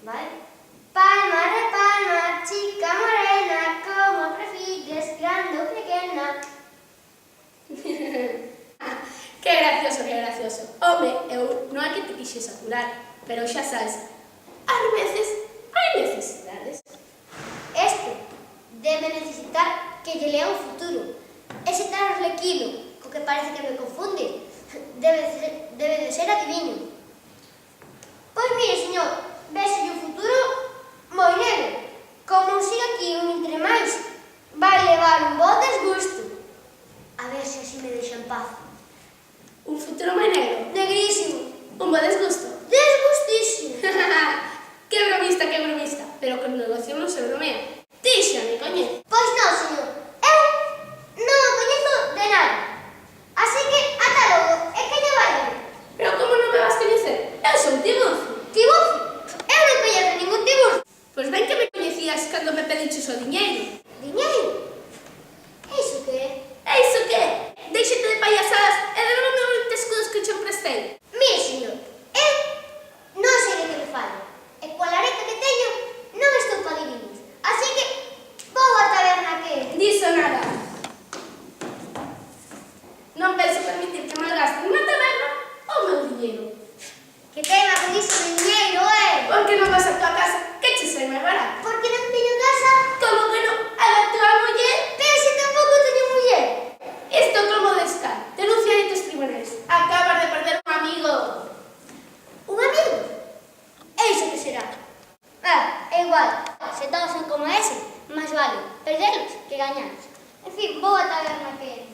Vale. Palma de palma, chica morena, como prefires, grande ou pequena. gracioso, que gracioso. Home, eu non é que te quixes apurar, pero xa sabes, ás veces hai necesidades. Este debe necesitar que lle lea un futuro. Ese tal Arlequino, co que parece que me confunde, debe de ser adiviño. Pois mire, señor, vese un futuro moi negro. Como siga aquí un entre máis, vai levar un bo desgusto. A ver se así me deixa en paz. Un futuro moi negro? Negrísimo. Un bo desgusto? Desgustísimo. Que bromista, que bromista. Pero con negocio non se bromea. Ti xa me coñeces. Pois non, señor. Eu non o coñezo de nada. Así que, ata logo. E que lle vai dar? Pero como non me vas coñecer? Eu son tiburcio. Tiburcio? Eu non coñezo ningún tiburcio. Pois ben que me coñecías cando me pediches o diñeiro. Diñeiro? E iso que é? E iso que é? Déixate de payasadas e devolve os 20 escudos que che prestei. Mire, señor, eu non sei de que me falo. E coa lareta que teño non estou pa adivinos. Así que vou á taberna que... Diso nada. Non penso permitir que malgaste na taberna o meu diñeiro. Que tema con iso de diñeiro, Por que non vas a tua casa? Que che sai máis barato? Porque non teño casa. Como que non? A da tua muller? Pero se tampouco teño muller. Isto como descar. Denuncia de tes tribunais. Acabas de perder un amigo. Un amigo? E iso que será? É igual. Se todos son como ese, máis vale perderlos que gañarlos. En fin, vou á taberna que...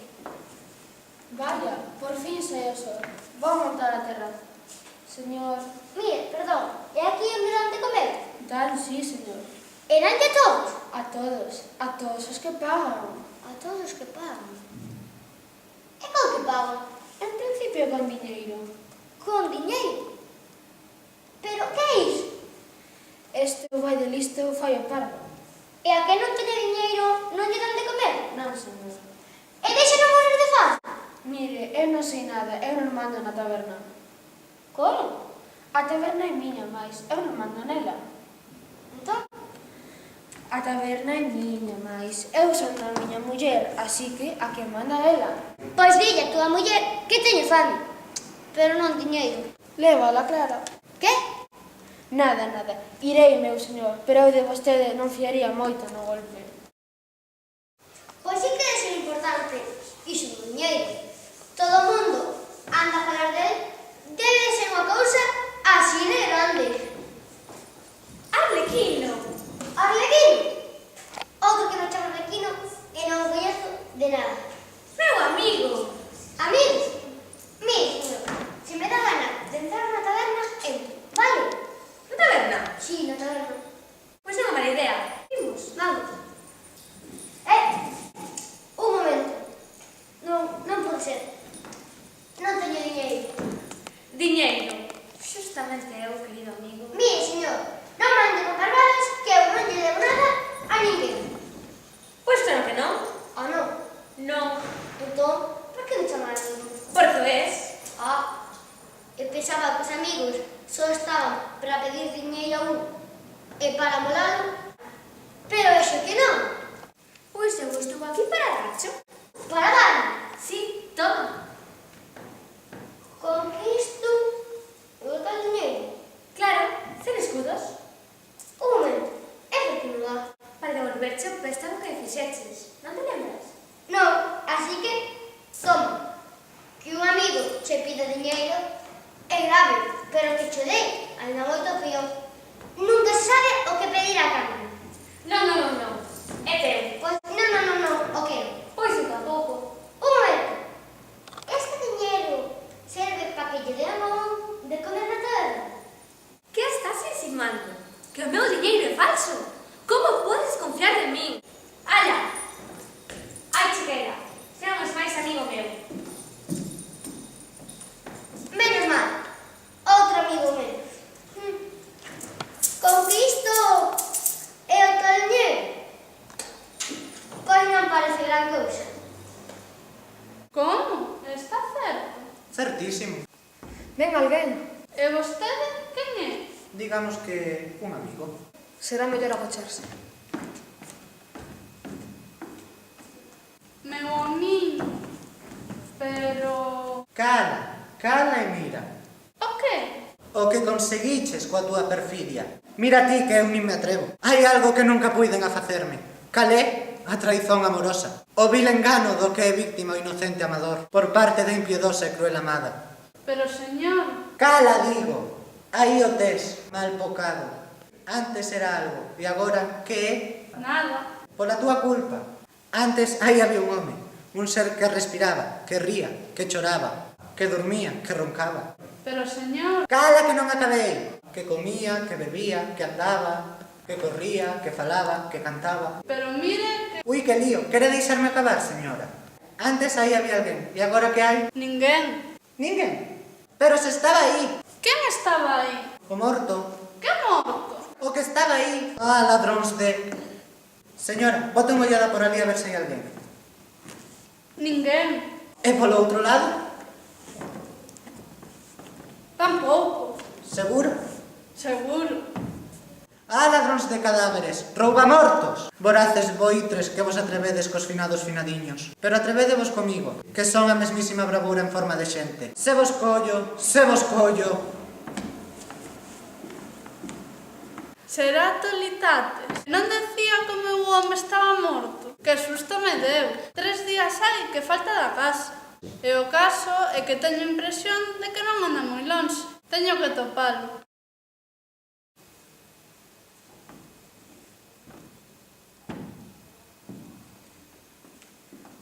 Vaya, por fin sae o sol. Vou montar a terraza. Señor... Mire, perdón, é aquí onde dan de comer? Dan, sí, señor. E danlle a todos? A todos os que pagan. A todos os que pagan. E con que pagan? En principio con diñeiro. Con diñeiro? Pero que é iso? Este o vai de listo ou fai o parvo. E a que non teñe diñeiro non lle dan de comer? Non, señor. E deixan morir de fame? Mire, eu non sei nada, eu non mando na taberna. Como? A taberna é miña, mais eu non mando nela. Entón? A taberna é miña, mais eu son a miña muller, así que a que manda ela. Pois dille a túa muller que teño fame, pero non diñeiro. Lévala, Clara. Que? Nada, nada. Irei, meu señor, pero eu de vostede non fiaría moito no golpe. Pois sí que debe ser importante iso do diñeiro. Todo o mundo anda a falar del. Debe de ser unha cousa así de grande. Arlequino! Arlequino? Outro que non chama Arlequino e non o coñezo de nada. Meu amigo! Amigos? Mire, señor, se me dá gana de entrar na taberna, entro, vale? Na taberna? Sí, na taberna. Pois é unha mala idea. Imos, vamos. Un momento. Non pode ser. Non teño diñeiro. Diñeiro. Justamente eu, querido amigo. Mire, señor, non mande con carvadas que eu non lle debo nada a ninguén. Pois claro que non. Ah, non? Non. Entón, por que me chaman amigo? Porque o es. Eu pensaba que os amigos só estaban para pedir diñeiro a un e para molalo, pero vexo que non. Pois eu estou aquí para darcho. Para dar? Sí, toma. Con que isto eu tal diñeiro? Claro, 100 escudos. Un momento, é porque non dá. Para devolverche o préstamo que fixeches. Non te lembras? Non, así que, toma. Que un amigo che pida diñeiro é grave, pero que che dei, ainda moito peor. Nunca se sabe o que pedir a cambio. Non. É teu. Pois, non, o quero. Pois eu tampouco. Un momento. Este diñeiro serve para que lle den de comer na taberna? Que estás insinuando? Que o meu diñeiro é falso? Como podes confiar en min? Ala! Ai, chiqueira, seamos máis amigo meu. Menos mal. Outro amigo menos. Con que isto é o tal diñeiro? Pois non parece gran cousa. Como? Está certo. Certísimo. Ven alguén. E vostede, quen é? Digamos que un amigo. Será mellor agocharse. Meu amigo. Pero... Cala, Cala e mira. O que? O que conseguiches coa túa perfidia. Mira ti que eu nin me atrevo. Hai algo que nunca puiden a facerme. Calé a traizón amorosa. O vil engano do que é víctima o inocente amador por parte da impiedosa e cruel amada. Pero, señor... Cala, digo. Aí o tes, mal pocado. Antes era algo, e agora, que é? Nada. Pola túa culpa. Antes aí había un home, un ser que respiraba, que ría, que choraba, que dormía, que roncaba. Pero, señor... Cala que non acabei. Que comía, que bebía, que andaba, que corría, que falaba, que cantaba. Pero mire que... Ui, que lío. Quere deixarme acabar, señora? Antes aí había alguén, e agora que hai? Ninguén. Ninguén? Pero se estaba aí. Quen estaba aí? O morto. Que morto? O que estaba aí. Ah, ladróns de... Señora, bote unha ollada por ali a ver se hai alguén. Ninguén. E polo outro lado? Tampouco. Seguro? Seguro. Ah, ladróns de cadáveres, roubamortos, voraces boitres que vos atrevedes cos finados finadiños. Pero atrevedevos comigo, que son a mesmísima bravura en forma de xente. Se vos collo, se vos collo. Será Tolitates. Non decía que o meu home estaba morto. Que susto me deu. 3 días hai que falta da casa. E o caso é que teño impresión de que non anda moi lonxe. Teño que topalo.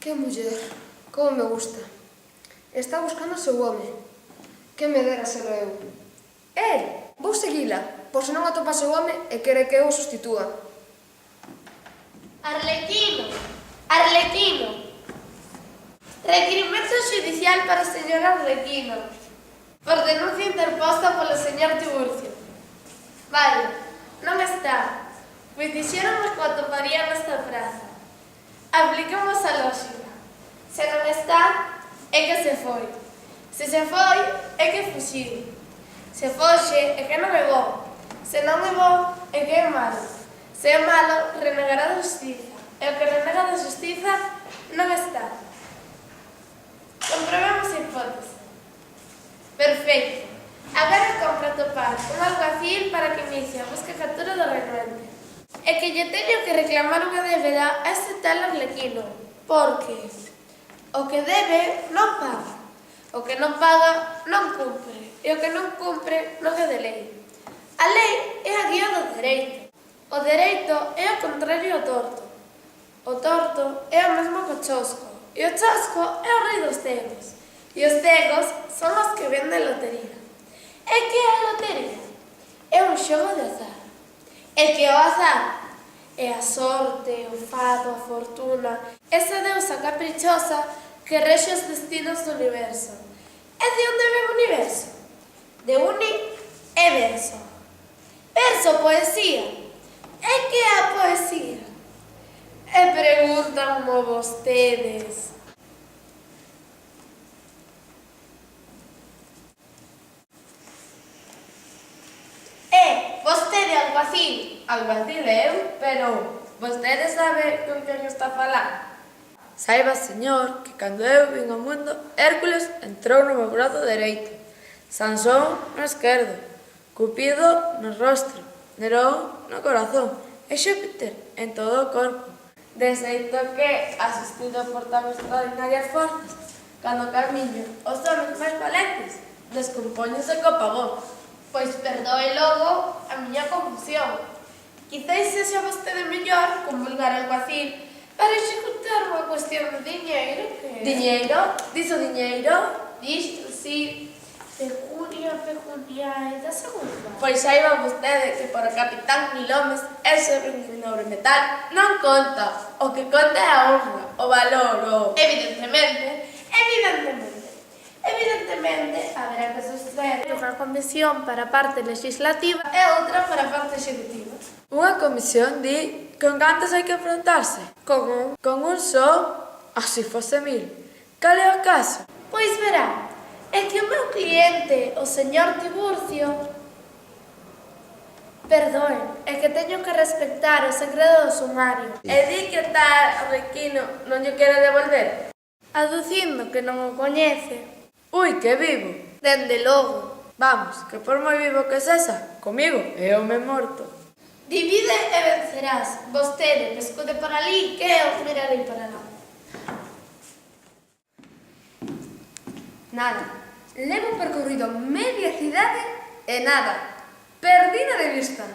Que muller, como me gusta. Está buscando o seu home. Que me dera selo eu. Vou seguila, por se non atopa seu home e quere que eu o sustitúa. Arlequino! Arlequino! Requirimento xudicial para o señor Arlequino por denuncia interposta polo señor Tiburcio. Vale, non está, pois dixéronme que o atoparía nesta praza. Apliquemos a lógica. Se non está, é que se foi. Se se foi, é que fuxiu. Se foxe, é que non é bo. Se non é bo, é que é malo. Se é malo, renegará da justiza. E o que renega da justiza non está. Comprobemos a hipótese. Perfecto. Agora compra topar un alguacil para que inicie a busca e captura do renuente. É que lle teño que reclamar unha débeda a este tal Arlequino, porque o que debe non paga, o que non paga non cumpre, e o que non cumpre non é de lei. A lei é a guía do dereito. O dereito é o contrario ao torto. O torto é o mesmo que o chosco, e o chosco é o rei dos cegos, e os cegos son os que venden lotería. E que é a lotería? É un xogo de azar. E que o azar é a sorte, o fado, a fortuna, esa deusa caprichosa que rexe os destinos do universo. E de onde vem o universo? De uni e verso. Verso, poesía. E que é a poesía? E preguntanmo vostedes. Vostede, alguacil. Alguacil eu, pero vostede sabe con quen está a falar. Saiba, señor, que cando eu vin ao mundo, Hércules entrou no meu brazo dereito, Sansón no esquerdo, Cupido no rostro, Nerón no corazón e Xúpiter en todo o corpo. De xeito que, asistido por tan extraordinarias forzas, cando camiño os homes máis valentes, descompóñose co pavón. Pois perdoe logo a miña confusión. Quizais sexa vostede mellor con vulgar alguacil para executar unha cuestión de diñeiro que... Diñeiro? Diso diñeiro? Disto, si. Pecunia, pecunia, e da segunda. Pois saiba vostede que para o capitán Milomes ese rinconobre metal non conta. O que conta é a honra, o valor, o... Evidentemente, haberá que suceder unha comisión para a parte legislativa e outra para a parte executiva. Unha comisión di con cantos hai que afrontarse. Con un só, así fose 1000. Cal é o caso? Pois verá, é que o meu cliente, o señor Tiburcio... Perdoen, é que teño que respectar o segredo do sumario. E di que tal Arlequino non lle quere devolver. Aducindo que non o coñece. Ui, que vivo! Dende logo. Vamos, que por moi vivo que sexa, comigo é home morto. Divide e vencerás. Vostede pescude por ali que eu mirarei para lá. Nada. Levo percorrido media cidade e nada. Perdina de vista.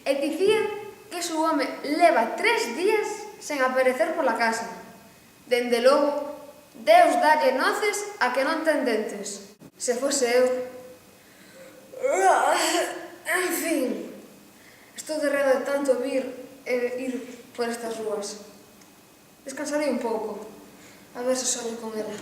E dicía que su home leva 3 días sen aparecer pola casa. Dende logo, Deus dalle noces a que non ten dentes. Se fose eu. En fin. Estou derrada de tanto ir por estas rúas. Descansarei un pouco. A ver se soño con ela.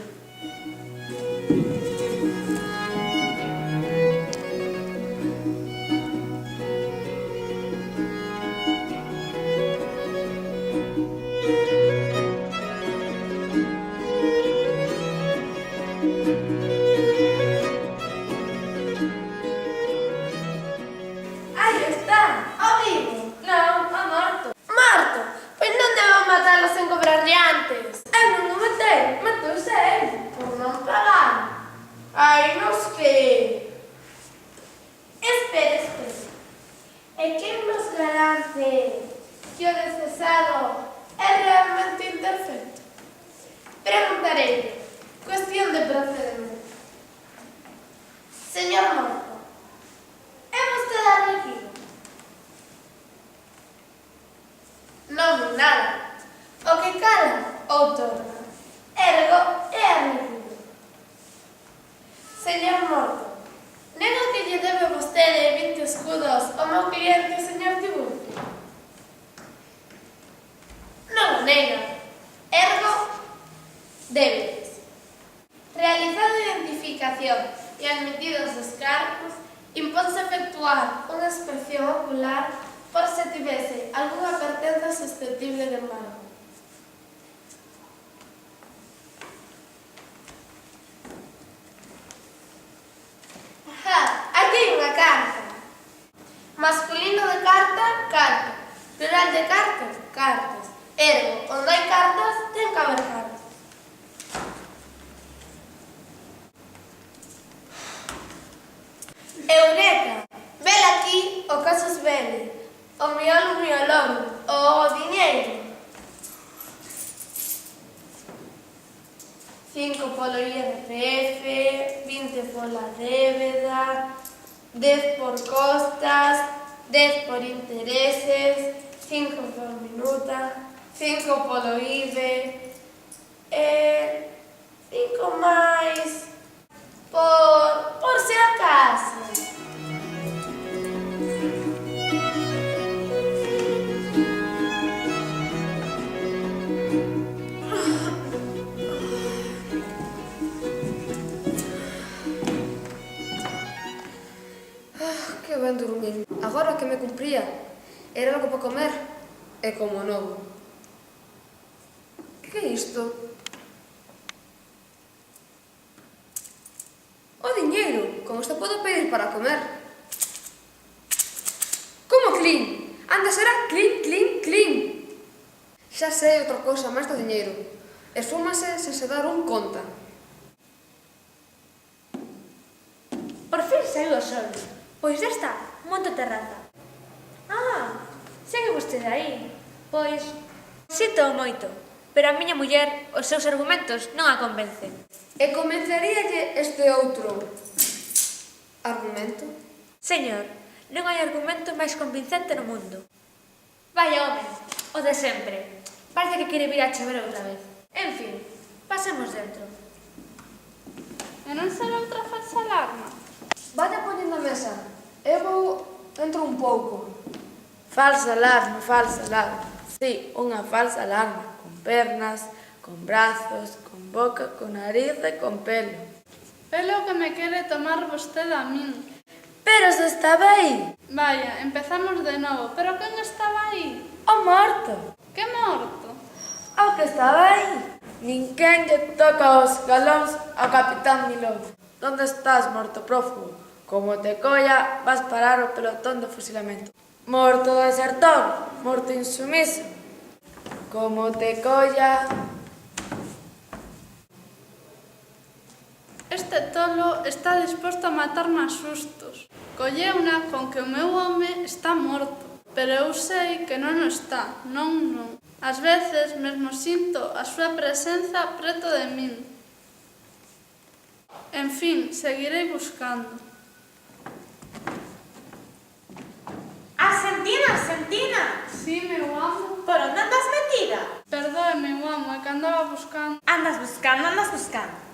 Masculino de carta, carta. Plural de carta, cartas. Ergo, onde hai cartas, ten que haber cartas. Eureka! Vela aquí o casos vele, o miolo miolón, o diñeiro. 5 polo IRPF, 20 pola débeda, 10 por costas, 10 por intereses, 5 por minuta, 5 polo IBE, 5 máis por se acaso. Que ben dormín. Agora que me cumpría, era algo para comer, e como novo. Que é isto? O diñeiro, como isto podo pedir para comer? Como clean? Anda, será clean, clean, clean. Xa sei outra cousa máis do diñeiro. Esfúmase sen se dar un conta. Por fin saiu o sol. Pois já está, monto a terraza. Ah, segue vostede aí. Pois, sinto moito, pero a miña muller, os seus argumentos non a convencen. E convenceríalle este outro argumento? Señor, non hai argumento máis convincente no mundo. Vaya home, o de sempre. Parece que quere vir a chover outra vez. En fin, pasemos dentro. E non será outra falsa alarma? Vaya poñendo a mesa. Eu vou dentro un pouco. Falsa alarma, falsa alarma. Sí, unha falsa alarma. Con pernas, con brazos, con boca, con nariz e con pelo. Pelo que me quere tomar vostede a min. Pero se estaba aí. Vaya, empezamos de novo. Pero quen estaba aí? O morto. Que morto? O que estaba aí. Ninguén lle toca os galóns ao capitán Milón. Donde estás, morto prófugo? Como te colla, vas parar o pelotón de fusilamento. Morto desertor, morto insumiso. Como te colla... Este tolo está disposto a matarme a sustos. Colleuna con que o meu home está morto, pero eu sei que non o está, non. Ás veces mesmo sinto a súa presenza preto de min. En fin, seguirei buscando. Argentina! Sí, meu amo. Por onde andas metida? Perdoe, meu amo, é que andaba buscando. Andas buscando.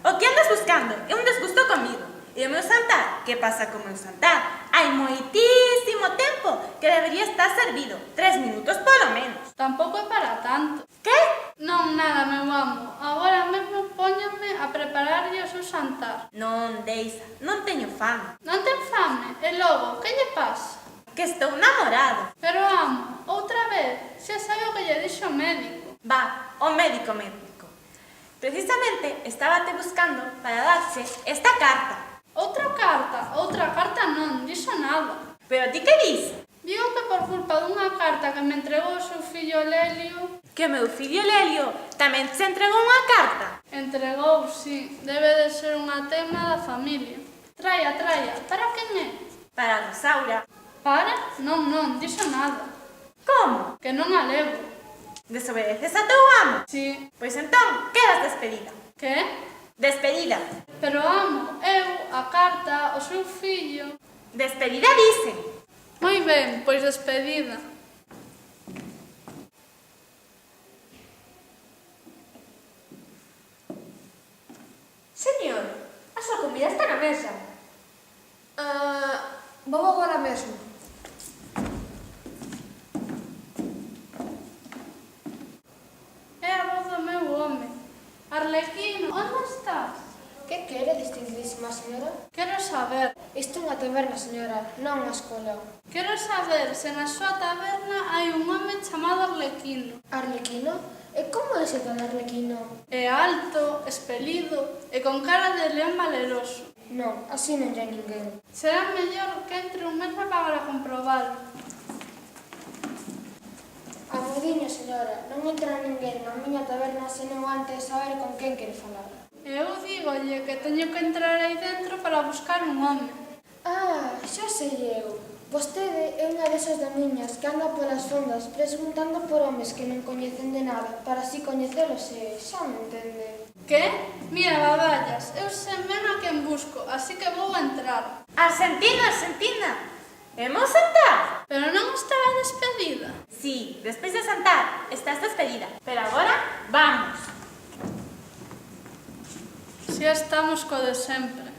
O que andas buscando? É un desgusto comigo. E o meu xantar? Que pasa co meu xantar? Hai moitísimo tempo que debería estar servido. 3 minutos polo menos. Tampouco é para tanto. Que? Non, nada, meu amo. Agora mesmo póñame a prepararlle o seu xantar. Non, Deisa, non teño fame. Non ten fame? E logo, que lle pasa? Que estou namorado. Pero, amo, outra vez, xa sabe o que lle dixo o médico. Va, o médico. Precisamente estaba te buscando para darse esta carta. Outra carta non, dixo nada. Pero ti que dis? Digo que por culpa dunha carta que me entregou o seu fillo Lelio... Que meu fillo Lelio tamén se entregou unha carta? Entregou, sí. Debe de ser unha tema da familia. Traia. Para quen é? Para Rosaura. Para? Non, dixo nada. Como? Que non a levo. Desobedeces a teu amo? Sí. Pois entón, quedas despedida. Que? Despedida. Pero amo, eu, a carta, o seu fillo... Despedida dicen. Moi ben, pois despedida. Señor, a súa comida está na mesa. Vou agora mesmo. É a voz do meu home. Arlequino, onde estás? Que quere, distinguidísima señora? Quero saber. Isto é unha taberna, señora, non unha escola. Quero saber se na súa taberna hai un home chamado Arlequino. Arlequino? E como é ese tal Arlequino? É alto, espelido e con cara de león valeroso. Non, así non hai ninguén. Será mellor que entre un mesmo para comprobar. Amudiño, señora, non entra ninguén na miña taberna senón antes saber con quen quere falar. Eu dígolle que teño que entrar aí dentro para buscar un home. Xa sei eu. Vostede é unha desas damiñas que anda polas fondas preguntando por homes que non coñecen de nada para así coñecelos e xa me entende. Que? Mira, baballas, eu sei ben a quen busco, así que vou entrar. Argentina! Hemos sentar? Pero non estaba despedida? Sí, despois de sentar, estás despedida. Pero agora, vamos. Xa estamos co de sempre.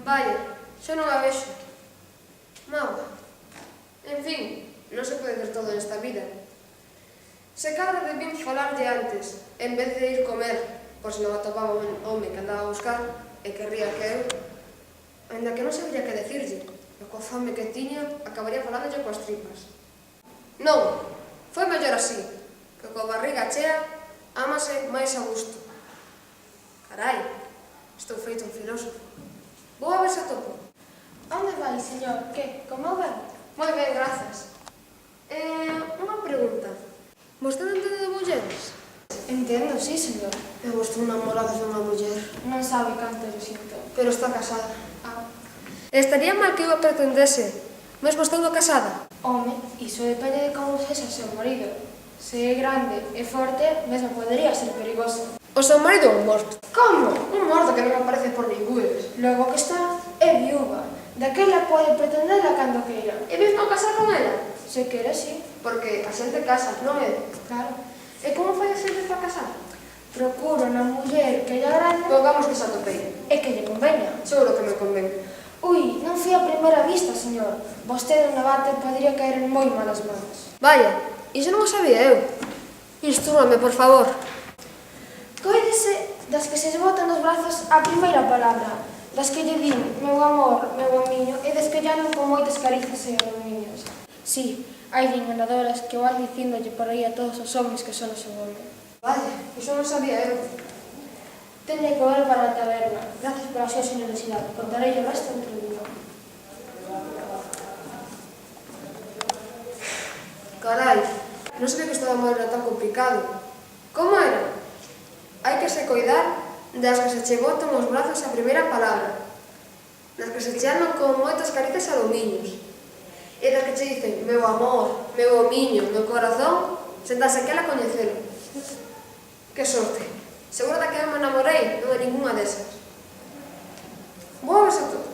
Vaya, xa non a vexo. Maua. En fin, non se pode ver todo nesta vida. Se cadra debimos falar de antes, en vez de ir comer, por se non atopaba un home que andaba a buscar e querría que eu, ainda que non sabía que decirlle, e coa fame que tiña, acabaría falándolle coas tripas. Non, foi mellor así, que coa barriga chea, ámase máis a gusto. Carai, estou feito un filósofo. Vou a ver se atopo. Onde vai, señor? Que? Como vai? Moi ben, grazas. Unha pregunta. Vostede entende de mulleres? Entendo, sí, señor. Eu estou namorado de unha muller. Non sabe canto lle sinto. Pero está casada. Estaría mal que eu a pretendese, mesmo estando casada. Home, iso depende de como sexa o seu marido. Se é grande e forte, mesmo podería ser perigoso. O seu marido é un morto. Como? Un morto que non aparece por ningures. Logo que está, é viúva. Daquela pode pretendela cando queira. E mesmo casar con ela? Se quere, sí. Porque a xente casa, non é? Claro. E como fai a xente para casar? Procuro na muller que lle agrade. Pongamos que se atopei. E que lle conveña. Seguro que me convén. Ui, non fui a primeira vista, señor. Vostede no bate podería caer en moi malas mans. Vaya, iso non o sabía eu. Instrúame, por favor. Coídese das que se lle botan nos brazos a primeira palabra, das que lle din meu amor, meu amiño, e das que lle andan con moitas caricias e alumiños. Sí, hai enganadoras que van dicíndolle por aí a todos os homens que son o seu home. Vaya, iso non sabía eu. Teñe que volver para a taberna. Gracias pola súa generosidade. Contarei o resto outro día. Carai, non sabía que estaba mal, era tan complicado. Como era? Hai que se coidar das que se che botan os brazos a primeira palabra, das que se che andan con moitas caricias a domiños, e das que che dicen meu amor, meu homiño, meu corazón, sen tan sequera coñecelo. Que sorte! Seguro da que eu me enamorei, non é ninguna desas. Boa vez a todo.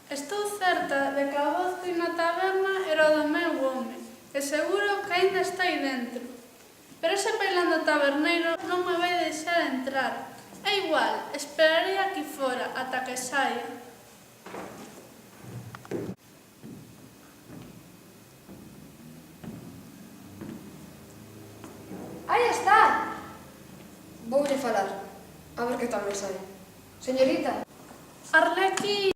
Estou certa de que a voz que na taberna era o do meu home, e seguro que aínda está aí dentro. Pero ese bailando taberneiro non me vai deixar entrar. É igual, esperarei aquí fora ata que saia. Aí está! Voulle falar, a ver que tal me sai. Señorita. Arlequín.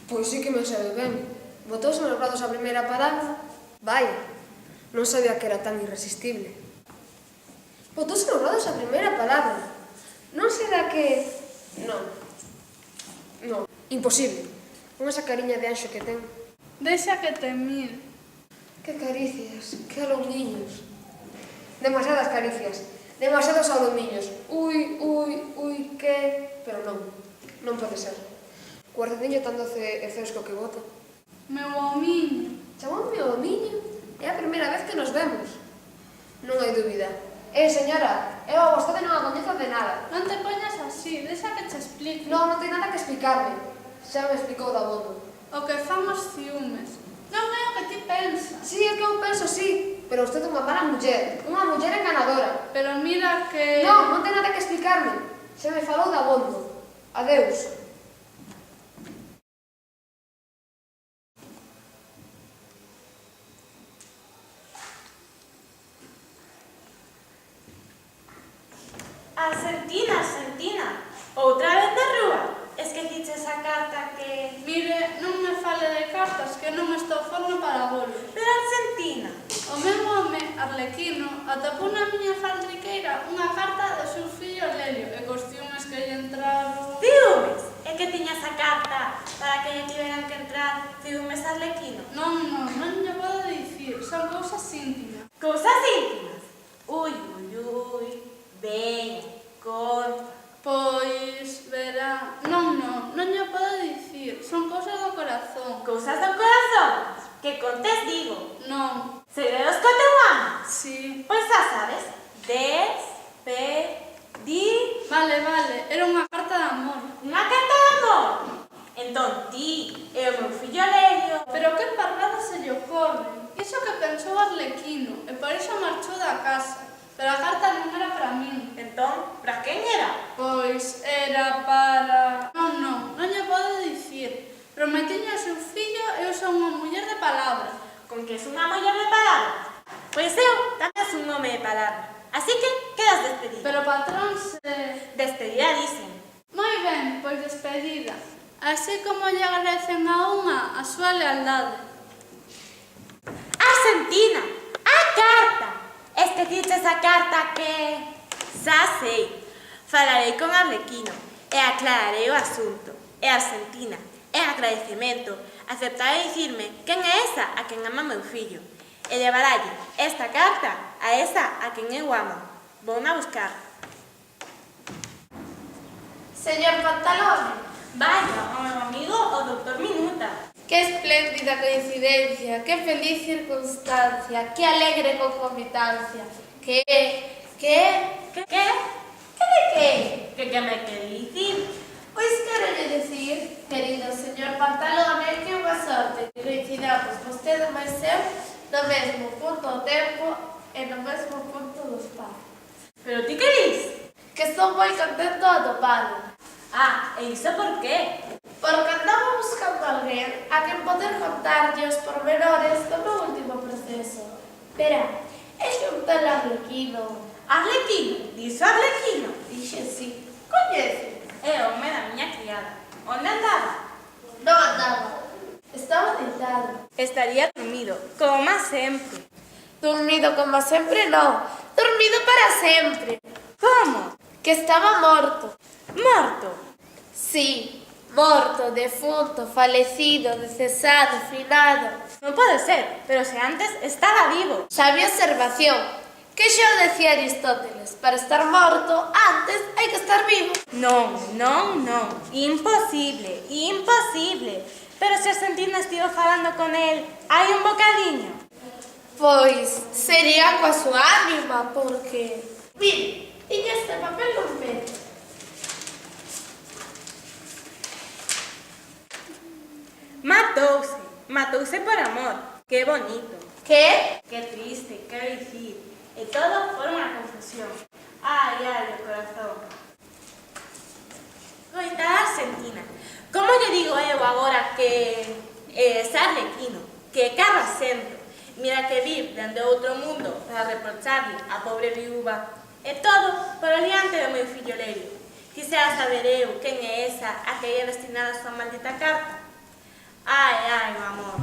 Pois sí que me sabe ben. Botouse nos brazos a primeira palabra. Vai, non sabía que era tan irresistible. Botouse nos brazos a primeira palabra. Non será que... Non, imposible. Con esa cariña de anxo que ten. Deixa que te mire. Que caricias, que alomiños. Demasiadas caricias, demasiados alomiños. Ui, que... Pero non pode ser. O arcediño tan doce e fresco que bota. Meu homiño. Chamou meu homiño? É a primeira vez que nos vemos. Non hai dúbida. Señora, eu a vostede non a coñezo de nada. Non te poñas así, deixa que te explique. Non ten nada que explicarme. Xa me explicou dabondo. O que fan os ciúmes. Non é o que ti pensas. Sí, é o que eu penso, sí. Pero usted é unha mala muller. Unha muller enganadora. Pero mira que... Non ten nada que explicarme. Xa me falou dabondo. Adeus. Argentina, outra vez na rúa. Esqueciches a carta que... Mire, non me fale de cartas, que non estou forno para bolos. Pero Argentina. O meu home, Arlequino, atopou na miña faldriqueira unha carta do seu fillo Lelio, e cos ciúmes que lle entraron... Ciúmes? É que tiñas a carta para que lle tiveran que entrar ciúmes a Arlequino? Non lle podo dicir, son cousas íntimas. Cousas íntimas? Ui, ben, conta. Pois, verá, non lle podo dicir, son cousas do corazón. Cousas do corazón? Que contes, digo. Non. Segredos que teu amo? Sí. Pois xa sabes, Vale, era unha carta de amor. Unha carta de amor? Entón ti e o meu fillo Lelio... Pero que parlada se lle ocorre? Iso que pensou Arlequino, e por iso marchou da casa. Pero a carta non era para min. Entón, para quen era? Pois era para... Non lle podo dicir. Prometiño ao seu fillo e eu sou unha muller de palabra. Con que es unha muller de palabra? Pois eu tamén sou un home de palabra. Así que quedas despedida. Pero patrón se... Despedida, dicen. Moi ben, pois despedida. Así como lle agradecen a unha a súa lealdade. Argentina, a carta! Esqueciches a carta que... Xa sei. Falarei con Arlequino e aclararei o asunto. E Argentina, en agradecemento, aceptará dicirme quen é esa a quen ama meu fillo. E levaralle esta carta a esa a quen eu amo. Vou a buscar. Señor Pantalón. Vaya, o meu amigo, o Dr. Minuta. Que espléndida coincidencia, que feliz circunstancia, que alegre concomitancia. Que de que? Que me quere dicir? Pois quero dicir, querido señor Pantalone, que unha sorte que coincidamos vostede máis eu no mesmo punto do tempo e no mesmo punto do espazo. Pero ti que dis? Que estou moi contento de atopalo. E iso por qué? Porque andaba buscando alguén a quen poder contarlle os pormenores do meu último proceso. Verá, é un tal Arlequino. Arlequino? Dixo Arlequino? Dixe sí. Coñece? É o home da miña criada. Onde andaba? Non andaba. Estaba deitado. Estaría dormido, como sempre. Dormido como sempre, non. Dormido para sempre. Como? Que estaba morto. Morto? Sí, Morto, defunto, falecido, decesado, finado. Non pode ser, pero se antes estaba vivo. Sabia observación. Que xa o decía Aristóteles, para estar morto, antes hai que estar vivo. Non, non, non. Imposible, imposible. Pero se a Sentina estivo falando con el, hai un bocadiño. Pois sería coa súa ánima, porque... Mire, tiña este papel con Pedro. Matouse por amor. Que bonito. Que? Que triste, quero dicir. E todo por unha confusión. Ai, o corazón. Coitada Argentina. Como lle digo eu agora que é Arlequino, que carra sempre? Mira que vir dende outro mundo para reprocharle a pobre viúva. E todo por aliante do meu fillo Lelio. Quisera saber eu quen é esa a que ia destinada a súa maldita carta. Ai, o amor.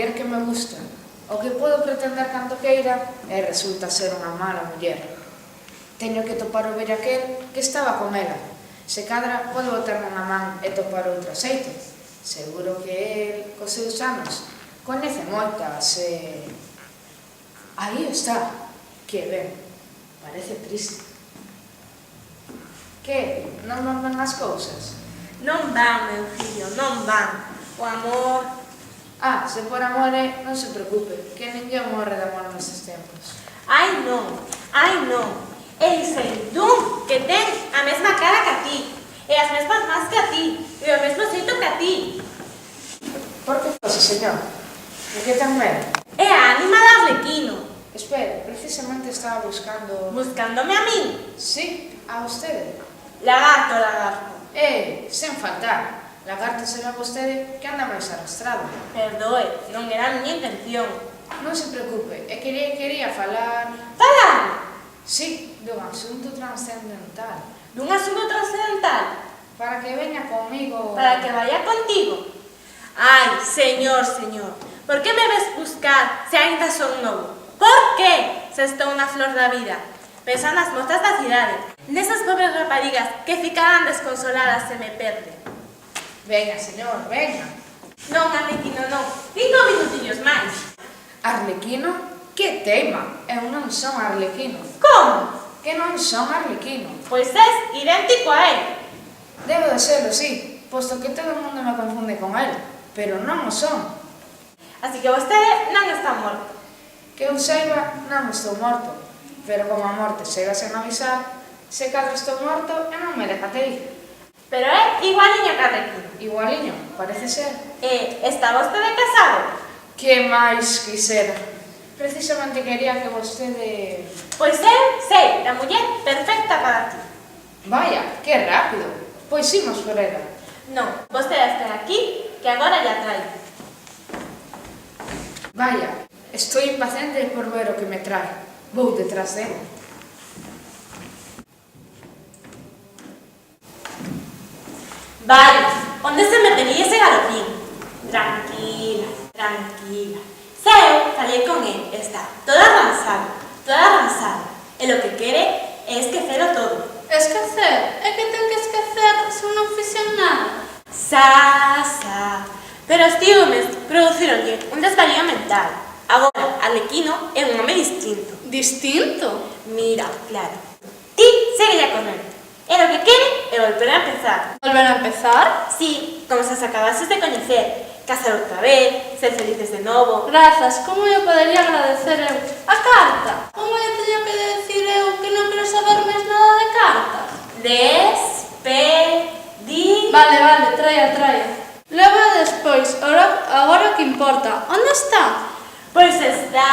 Que me gusta, o que podo pretender canto queira e resulta ser unha mala muller. Teño que topar o ver aquel que estaba con ela. Se cadra, podo botarme na man e topar outro xeito. Seguro que el, cos seus anos, coñece moitas e... Aí está. Que ben, parece triste. Que? Non van as cousas? Non van, meu fillo, non van. O amor... Se por amore, non se preocupe, que ninguén morre de amor nestes tempos. Ai, non. El Seidún, que ten a mesma cara que a ti, e as mesmas mans que a ti, e o mesmo xeito que a ti. Por que pasa, señor? De que ten medo? É a ánima de Arlequino. Espere, precisamente estaba buscando... Buscándome a min? Sí, a vostede. Lagarto. Sen faltar. Lagarto será vostede que anda máis arrastrado. Perdoe, non era a miña intención. Non se preocupe, é que quería falar... Falar? Sí, dun asunto trascendental. Dun asunto trascendental? Para que veña comigo... Para que vaya contigo? Ai, señor, por que me ves buscar se ainda son novo? Por que se estou na flor da vida? Pensa nas mozas da cidade, nesas pobres raparigas que ficarán desconsoladas se me perden. Veña, señor, veña. Non, Arlequino, non. 5 minutillos máis. Arlequino? Que teima? Eu non son Arlequino. Como? Que non son Arlequino. Pois és idéntico a él. Debo de serlo, sí, posto que todo o mundo me confunde con él, pero non o son. Así que vostede non está morto. Que eu saiba, non estou morto, pero como a morte chega sen avisar, se cadro estou morto e non me decatei. Pero é igualiño que Arlequino. Igualiño, parece ser. E está vostede casado? Que máis quisera. Precisamente quería que vostede... Pois eu sei, a muller perfecta para ti. Vaya, que rápido. Pois imos por ela. Non, vostede está aquí, que agora ya trae. Vaya, estou impaciente por ver o que me trae. Vou detrás dela. Vale, onde se metería ese galopín? Tranquila. Se eu falei con él, está toda arransada. E lo que quere é esquecelo todo. Esquecer? É que ten que esquecer se non fixen nada. Pero os tíos producironlle un desvarío mental. Agora, Arlequino é un home distinto. Distinto? Mira, claro. Ti segue a correr. E lo que quere é volver a empezar. Volver a empezar? Sí, como se as acabases de coñecer. Casar outra vez, ser felices de novo. Grazas, como eu podería agradecer eu? A carta? Como eu teño que decir eu que non quero saber máis nada de cartas? Despedir. Vale, traia. Logo despois, agora o que importa. Onde está? Pois está...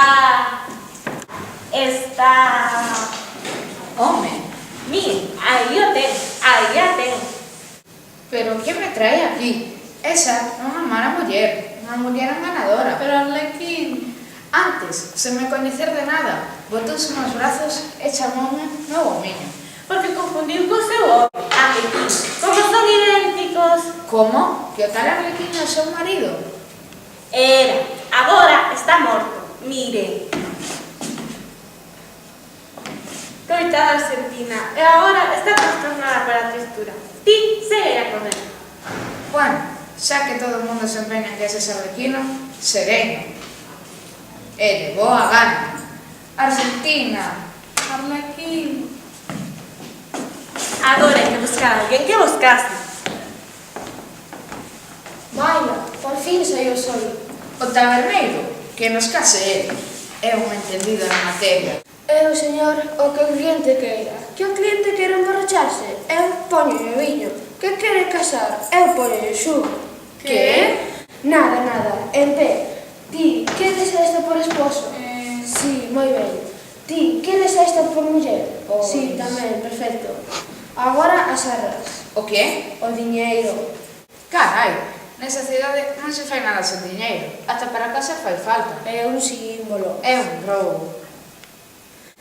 Home, Miren, aí a ten. pero que me trae aquí? Esa é unha mala muller enganadora. Pero Arlequín... Antes, sen me coñecer de nada, botouse nos brazos e chamoume meu homiño. Porque confundiu co seu home, Arlequín. Como son idénticos. Como? Que o tal Arlequín é o seu marido? Era. Agora está morto. Mire. Coitada Argentina. E agora está trastornada pola tristura. Ti segue a comer. Bueno, xa que todo o mundo se empeña en que ese Arlequino, sereno. E de boa gana. Argentina. Arlequín... Agora hai que buscar a alguén que buscase. Vaya, por fin saiu o sol. O taberneiro, que nos case ele, é un entendido na materia. Eu, señor, o que o cliente queira. Que o cliente quere emborracharse, eu poño o viño. Que quere casar, eu poño o xugo. Que? Nada, en pé. Ti, que deseaste por esposo? Sí, moi ben. Ti, que deseaste por muller? Sí, tamén, perfecto. Agora as arras. O que? O diñeiro. Carai, nesa cidade non se fai nada sen diñeiro. Ata para casa fai falta. É un símbolo. É un roubo.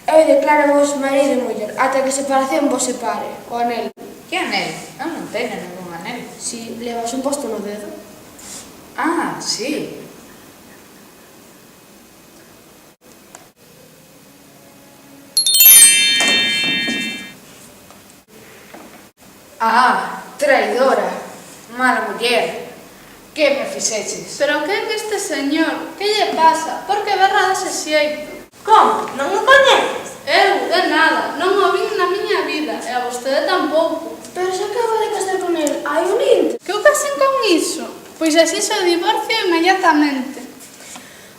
Eu declaro vos marido e muller, ata que a separación vos separe. O anel. Que anel? Eu non teño ningún anel. Si, levas un posto no dedo. Ah, sí. Ah, traidora, mala muller, que me fixeches? Pero que é este señor? Que lle pasa? Por que berra dese xeito? Como? Non o coñeces? Eu, de nada, non o vin na miña vida, e a vostede tampouco. Pero se acaba de casar con el, hai un intre. Que eu casen con iso? Pois así se divorcio inmediatamente.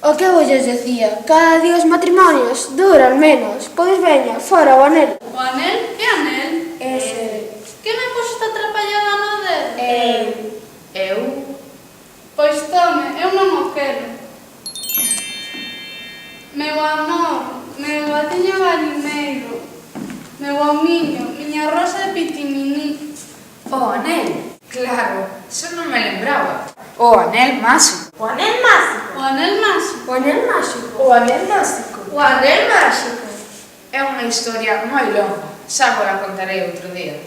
O que eu lles decía, cada día os matrimonios duran menos. Pois veña, fora o anel. O anel? Que anel? Ese. Que me puxo esta atrapallada no dedo? Eu? Pois tome, eu non o quero. Meu amor, meu atiño galineiro, meu homiño, miña rosa de pitiminí. O anel? Claro, eso non me lembraba. O anel máxico. O anel máxico. O anel máxico. O anel máxico. O anel máxico. O anel máxico. É unha historia moi longa, xa vos la contarei outro día.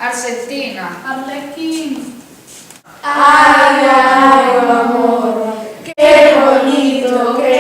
Argentina. Arlequín. Ay, amor, qué bonito, qué